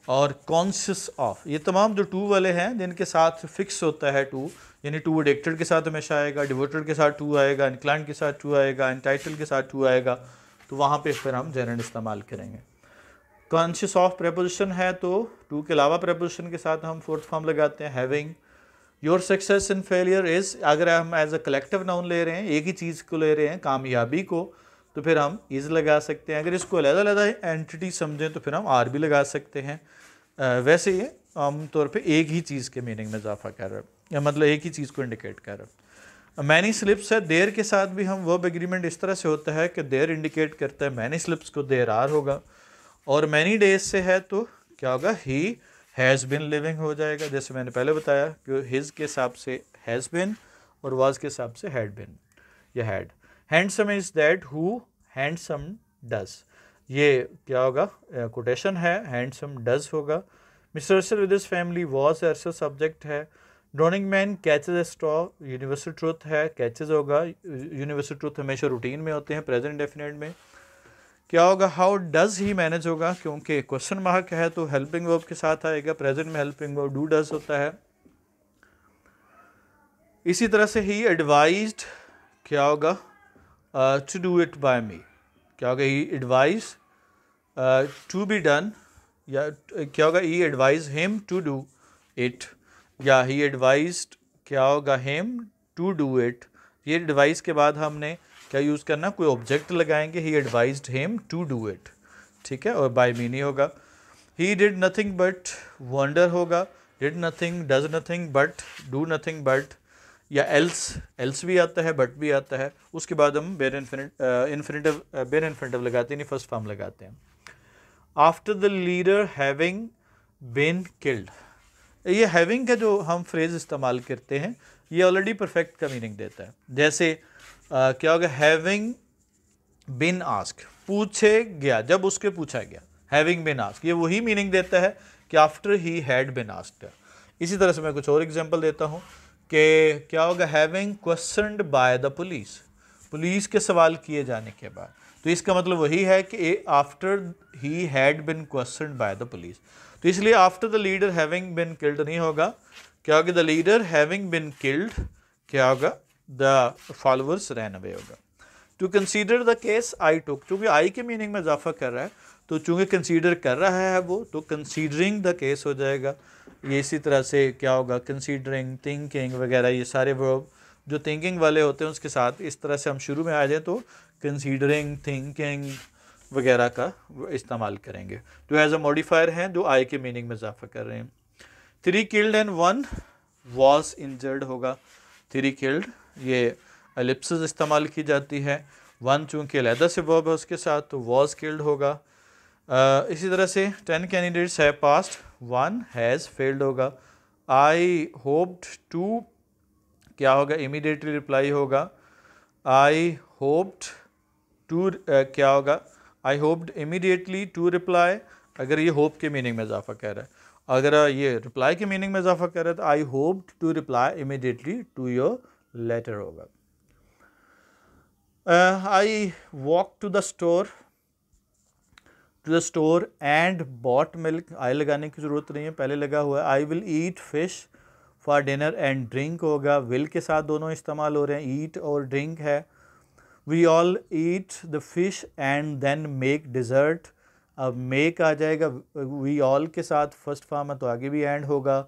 और कॉन्शियस ऑफ, ये तमाम जो टू वाले हैं जिनके साथ फिक्स होता है टू, यानी टू एडिक्टेड के साथ हमेशा आएगा, डिवोटेड के साथ टू आएगा, इंक्लाइन के साथ टू आएगा, एंटाइटल्ड के साथ टू आएगा, तो वहाँ पे फिर हम जेरेंड इस्तेमाल करेंगे। कॉन्शियस ऑफ प्रेपोजिशन है तो टू के अलावा प्रेपोजिशन के साथ हम फोर्थ फॉर्म लगाते हैं, having. Your success in failure is, अगर हम एज अ कलेक्टिव नाउन ले रहे हैं, एक ही चीज़ को ले रहे हैं, कामयाबी को, तो फिर हम इज़ लगा सकते हैं। अगर इसको अलग-अलग एंटिटी समझें तो फिर हम आर भी लगा सकते हैं। वैसे ये आमतौर पे एक ही चीज़ के मीनिंग में इजाफा कर रहा है, या मतलब एक ही चीज़ को इंडिकेट कर रहा है। मैनी स्लिप्स है, देर के साथ भी हम वर्ब एग्रीमेंट इस तरह से होता है कि देर इंडिकेट करता है, मैनी स्लिप्स को देर आर होगा। और मैनी डेज से है तो क्या होगा, ही हैज़ बिन लिविंग हो जाएगा, जैसे मैंने पहले बताया कि हिज के हिसाब से हैज़ बिन और वाज के हिसाब से हैड बिन या had. Handsome is that who handsome does, ये क्या होगा, कोटेशन है, हैंडसम डज होगा। Mister Arshal with his family was Arshal subject है। Drowning man catches a straw, universal truth है, कैचेज होगा, यूनिवर्सल ट्रूथ हमेशा रूटीन में होते हैं, प्रेजेंट डेफिनेट में। क्या होगा, हाउ डज ही मैनेज होगा, क्योंकि क्वेश्चन मार्क है तो हेल्पिंग वर्ब के साथ आएगा, प्रेजेंट में हेल्पिंग वर्ब डू डज होता है। इसी तरह से ही एडवाइज्ड, क्या होगा, to do it by me, क्या होगा, he advise to be done, या क्या होगा, he advise him to do it, या ही एडवाइज्ड, क्या होगा, हिम टू डू इट। ये एडवाइस के बाद हमने क्या यूज़ करना, कोई ऑब्जेक्ट लगाएंगे, he advised him to do it, ठीक है, और बाय मी नहीं होगा। He did nothing but wonder होगा, did nothing, does nothing but, do nothing but, या एल्स भी आता है, बट भी आता है। उसके बाद हम बेर इन्फिनिटिव लगाते हैं, नहीं फर्स्ट फॉर्म लगाते हैं। After the leader having been killed, ये हैविंग का जो हम फ्रेज इस्तेमाल करते हैं ये ऑलरेडी परफेक्ट का मीनिंग देता है। जैसे क्या होगा, हैविंग बिन आस्क, पूछे गया, जब उसके पूछा गया, हैविंग बिन आस्क, ये वही मीनिंग देता है कि after he had bin asked. इसी तरह से मैं कुछ और एग्जांपल देता हूँ कि क्या होगा, having questioned by the police, police के सवाल किए जाने के बाद, तो इसका मतलब वही है कि after he had been questioned by the police, तो इसलिए after the leader having been killed नहीं होगा, क्या होगा, the leader having been killed, क्या होगा, द फॉलोअर्स रैन अवे होगा। To consider the case I took, चूँकि आई के मीनिंग में इजाफा कर रहा है तो चूँकि कंसीडर कर रहा है वो, तो कंसीडरिंग द केस हो जाएगा। ये इसी तरह से क्या होगा, कंसीडरिंग, थिंकिंग वगैरह, ये सारे वर्ब जो थिंकिंग वाले होते हैं उसके साथ इस तरह से हम शुरू में आ जाए तो कंसीडरिंग, थिंकिंग वगैरह का इस्तेमाल करेंगे, जो एज अ मॉडिफायर हैं जो आई के मीनिंग में इजाफा कर रहे हैं। 3 किल्ड एंड 1 वॉज इंजर्ड होगा, 3 किल्ड, ये एलिप्सिस इस्तेमाल की जाती है, 1 चूँकि अलहदा से वर्ब है उसके साथ तो वॉज किल्ड होगा। इसी तरह से 10 कैंडिडेट्स है पास्ट, 1 हैज़ फेल्ड होगा। आई होप्ड टू, क्या होगा, इमीडिएटली रिप्लाई होगा, आई होप्ड टू, क्या होगा, आई होप्ड इमीडिएटली टू रिप्लाई, अगर ये होप के मीनिंग में इजाफा कर रहा है। अगर ये रिप्लाई के मीनिंग में इजाफा कर रहा है तो I hoped to reply immediately to your letter होगा। I walked to the store and bought milk. I लगाने की ज़रूरत नहीं है, पहले लगा हुआ है. I will eat fish for dinner and drink होगा. will के साथ दोनों इस्तेमाल हो रहे हैं, eat और drink है. We all eat the fish and then make dessert. अब make आ जाएगा, we all के साथ फर्स्ट फॉर्म है तो आगे भी एंड होगा.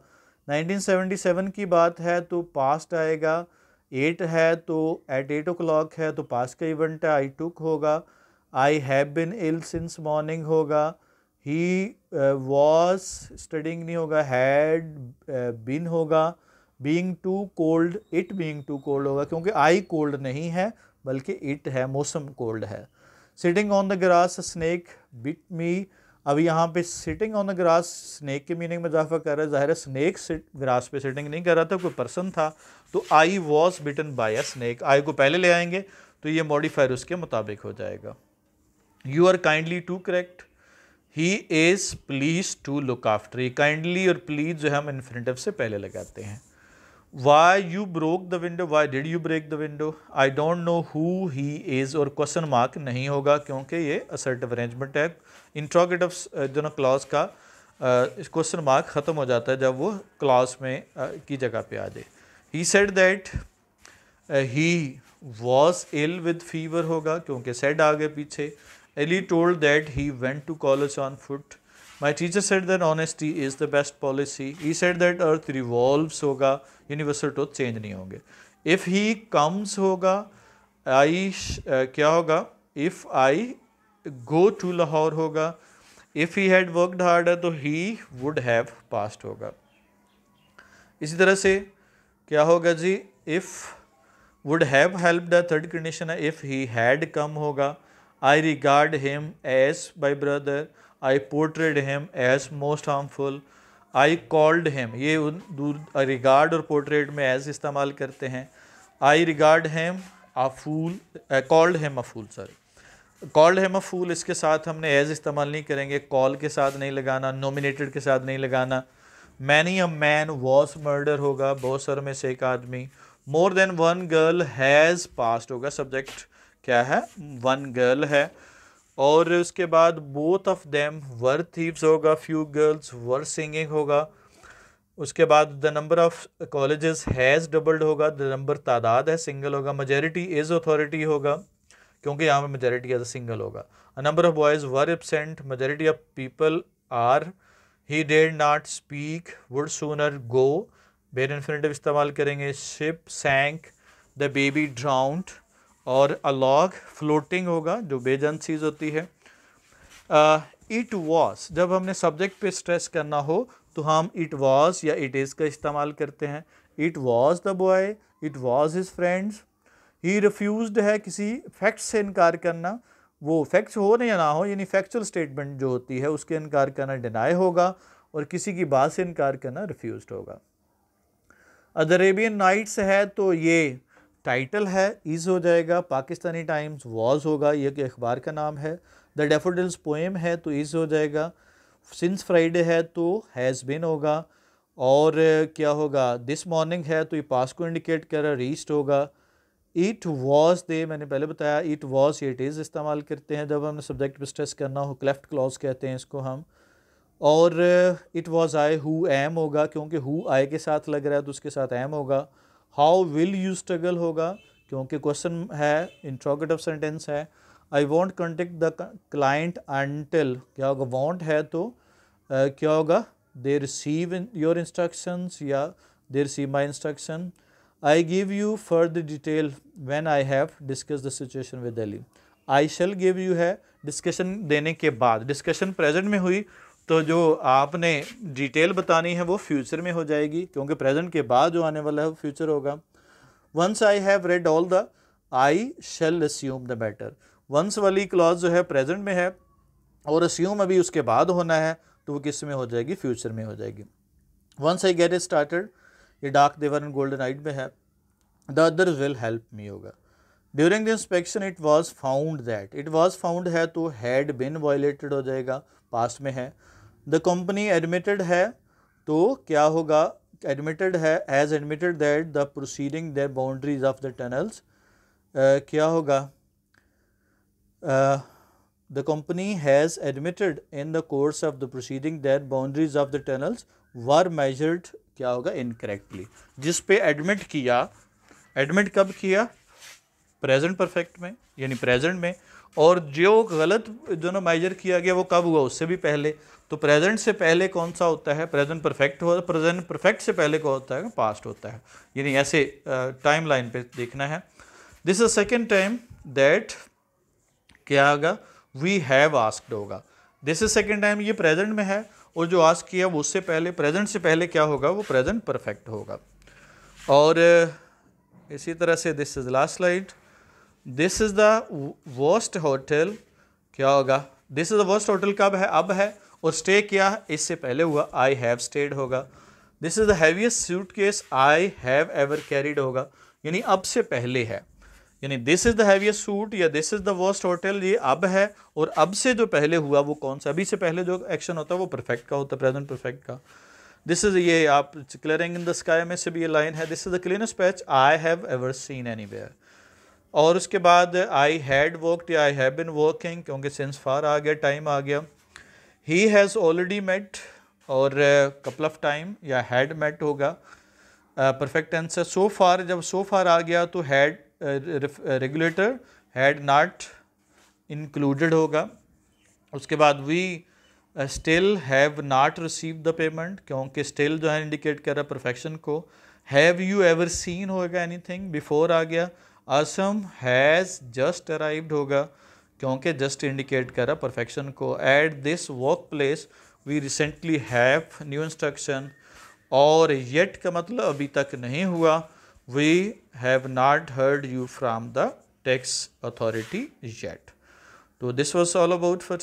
1977 की बात है तो पास्ट आएगा. 8 है तो at 8 o'clock है तो पास्ट का इवेंट है, I took होगा. I have been ill since morning होगा. He was studying नहीं होगा, had been होगा. Being too cold, it being too cold होगा क्योंकि I cold नहीं है बल्कि it है, मौसम कोल्ड है. Sitting on the grass, a snake bit me. अब यहाँ पे sitting on the grass snake के मीनिंग में इजाफा कर रहा है. ज़ाहिर है स्नेक ग्रास पे सिटिंग नहीं कर रहा था, कोई पर्सन था. तो I was bitten by a snake, I को पहले ले आएंगे तो ये मॉडिफायर उसके मुताबिक हो जाएगा. You are kindly to correct. He is please to look after. ये काइंडली और प्लीज जो है हम इन्फिनिटिव से पहले लगाते हैं. Why you broke the window? Why did you break the window? I don't know who he is. और क्वेश्चन मार्क नहीं होगा क्योंकि ये असर्टिव अरेंजमेंट है. इंट्रोगेटिव जो ना क्लॉज का क्वेश्चन मार्क ख़त्म हो जाता है जब वो क्लॉज में की जगह पे आ जाए. He said that he was ill with fever होगा क्योंकि said आगे पीछे. Ellie told that he went to college on foot. My teacher said that honesty is the best policy. He said that earth revolves होगा, universal truth change नहीं होंगे. If he comes होगा, क्या होगा, if I go to Lahore होगा. If he had worked hard है तो he would have past होगा. इसी तरह से क्या होगा जी, if would have helped, third condition है. इफ़ ही हैड कम होगा. I regard him as my brother. I portrayed him as most harmful. I called him, ये रिगार्ड और पोर्ट्रेट में एज इस्तेमाल करते हैं. I regard him a fool, called him a fool, sorry called him a fool, इसके साथ हमने as इस्तेमाल नहीं करेंगे. कॉल के साथ नहीं लगाना, नॉमिनेटेड के साथ नहीं लगाना. Many a man was murder होगा, बहुत सारे में से एक आदमी. More than one girl has past होगा, सब्जेक्ट क्या है, वन गर्ल है. और उसके बाद both of them were thieves होगा, फ्यू गर्ल्स वर सिंगिंग होगा. उसके बाद the number of colleges has doubled होगा, द नंबर तादाद है सिंगल होगा. मेजॉरिटी इज़ अथॉरिटी होगा क्योंकि यहाँ पे मेजॉरिटी एज अ सिंगल होगा. A number of boys were absent, majority of people are. He did not speak, would sooner go, bare infinitive इस्तेमाल करेंगे. Ship sank, the baby drowned. और a log floating होगा जो बेजान चीज़ होती है. It was, जब हमने सब्जेक्ट पे स्ट्रेस करना हो तो हम इट वॉज या इट इज़ का इस्तेमाल करते हैं. It was the boy, it was his friends. He refused है किसी फैक्ट से इनकार करना, वो फैक्ट्स हो या ना हो, यानी फैक्चुअल स्टेटमेंट जो होती है उसके इनकार करना डिनाई होगा, और किसी की बात से इनकार करना रिफ्यूज्ड होगा. द अरेबियन नाइट्स है तो ये टाइटल है, इज़ हो जाएगा. पाकिस्तानी टाइम्स वॉज होगा, ये कि अखबार का नाम है. द डैफोडिल्स पोएम है तो इज़ हो जाएगा. सिंस फ्राइडे है तो हैज़ बिन होगा. और क्या होगा, दिस मॉर्निंग है तो ये पास को इंडिकेट कर रहा, रीच्ड होगा. इट वॉज दे, मैंने पहले बताया इट वॉज इट इज़ इस्तेमाल करते हैं जब हमें सब्जेक्ट पर स्ट्रेस करना हो, क्लेफ्ट क्लॉज कहते हैं इसको हम. और it was I who am होगा क्योंकि हु आई के साथ लग रहा है तो उसके साथ एम होगा. हाउ विल यू स्ट्रगल होगा क्योंकि क्वेश्चन है, इंट्रोगेटिव सेंटेंस है. I want contact the client until, क्या होगा, वॉन्ट है तो क्या होगा, दे रिसीव योर इंस्ट्रक्शंस या they receive my instruction. I give you further detail when I have discuss the situation with Ali. I shell give you है discussion देने के बाद, डिस्कशन प्रेजेंट में हुई तो जो आपने डिटेल बतानी है वो फ्यूचर में हो जाएगी क्योंकि प्रेजेंट के बाद जो आने वाला है वो फ्यूचर होगा. Once I have read all the, I shall assume the matter. Once वाली क्लॉज जो है प्रेजेंट में है और अस्यूम अभी उसके बाद होना है तो वो किस में हो जाएगी, फ्यूचर में हो जाएगी. Once I get it started, ये डार्क देवर एंड गोल्डन नाइट में है. The other will help me होगा. During the inspection it was found that, it was found है तो हैड बिन वायलेटेड हो जाएगा, पास्ट में है. द कंपनी एडमिटेड है तो क्या होगा, एडमिटेड है, as admitted that the proceeding the boundaries of the tunnels. क्या होगा, the company has admitted in the course of the proceeding that boundaries of the tunnels were measured क्या होगा incorrectly, जिस पे एडमिट किया, एडमिट कब किया, प्रेजेंट परफेक्ट में यानी प्रेजेंट में, और जो गलत दोनों मेजर किया गया वो कब हुआ, उससे भी पहले। तो प्रेजेंट से पहले कौन सा होता है, प्रेजेंट परफेक्ट हो, प्रेजेंट परफेक्ट से पहले कौन होता है, पास्ट होता है, यानी ऐसे टाइम लाइन पे देखना है। This is second time that क्या होगा, वी हैव आस्क्ड होगा। दिस इज सेकेंड टाइम, ये प्रेजेंट में है, और जो आस्क किया वो उससे पहले, प्रेजेंट से पहले क्या होगा, वो प्रेजेंट परफेक्ट होगा। और इसी तरह से this is last slide, this is the worst hotel क्या होगा, this is the worst hotel कब है, अब है, और स्टे क्या इससे पहले हुआ, आई हैव स्टेड होगा। This is the heaviest suitcase I have ever carried होगा, यानी अब से पहले है, यानी this is the heaviest suit या this is the worst hotel ये अब है, और अब से जो पहले हुआ वो कौन सा, अभी से पहले जो एक्शन होता है वो परफेक्ट का होता है, प्रेजेंट परफेक्ट का। दिस इज, ये आप क्लियरिंग इन द स्काई में से भी ये लाइन है, this is the cleanest patch I have ever seen anywhere. और उसके बाद आई हैड वर्कड या आई हैव बिन वर्किंग, क्योंकि सिंस फार आ गया, टाइम आ गया। ही हैज़ ऑलरेडी मेट और कपल ऑफ टाइम या हैड मेट होगा, परफेक्ट टेंस है। सो फार, जब सो फार आ गया तो had regulator had not included होगा। उसके बाद we still have not receive the payment, क्योंकि स्टिल जो है इंडिकेट कर रहा है परफेक्शन को। हैव यू एवर सीन होगा एनीथिंग, बिफोर आ गया। असम हैज़ जस्ट अराइव्ड होगा, क्योंकि जस्ट इंडिकेट कर रहा परफेक्शन को। At this work place we recently have new instruction, और येट का मतलब अभी तक नहीं हुआ। We have not heard you from the tax authority yet. So this was all about for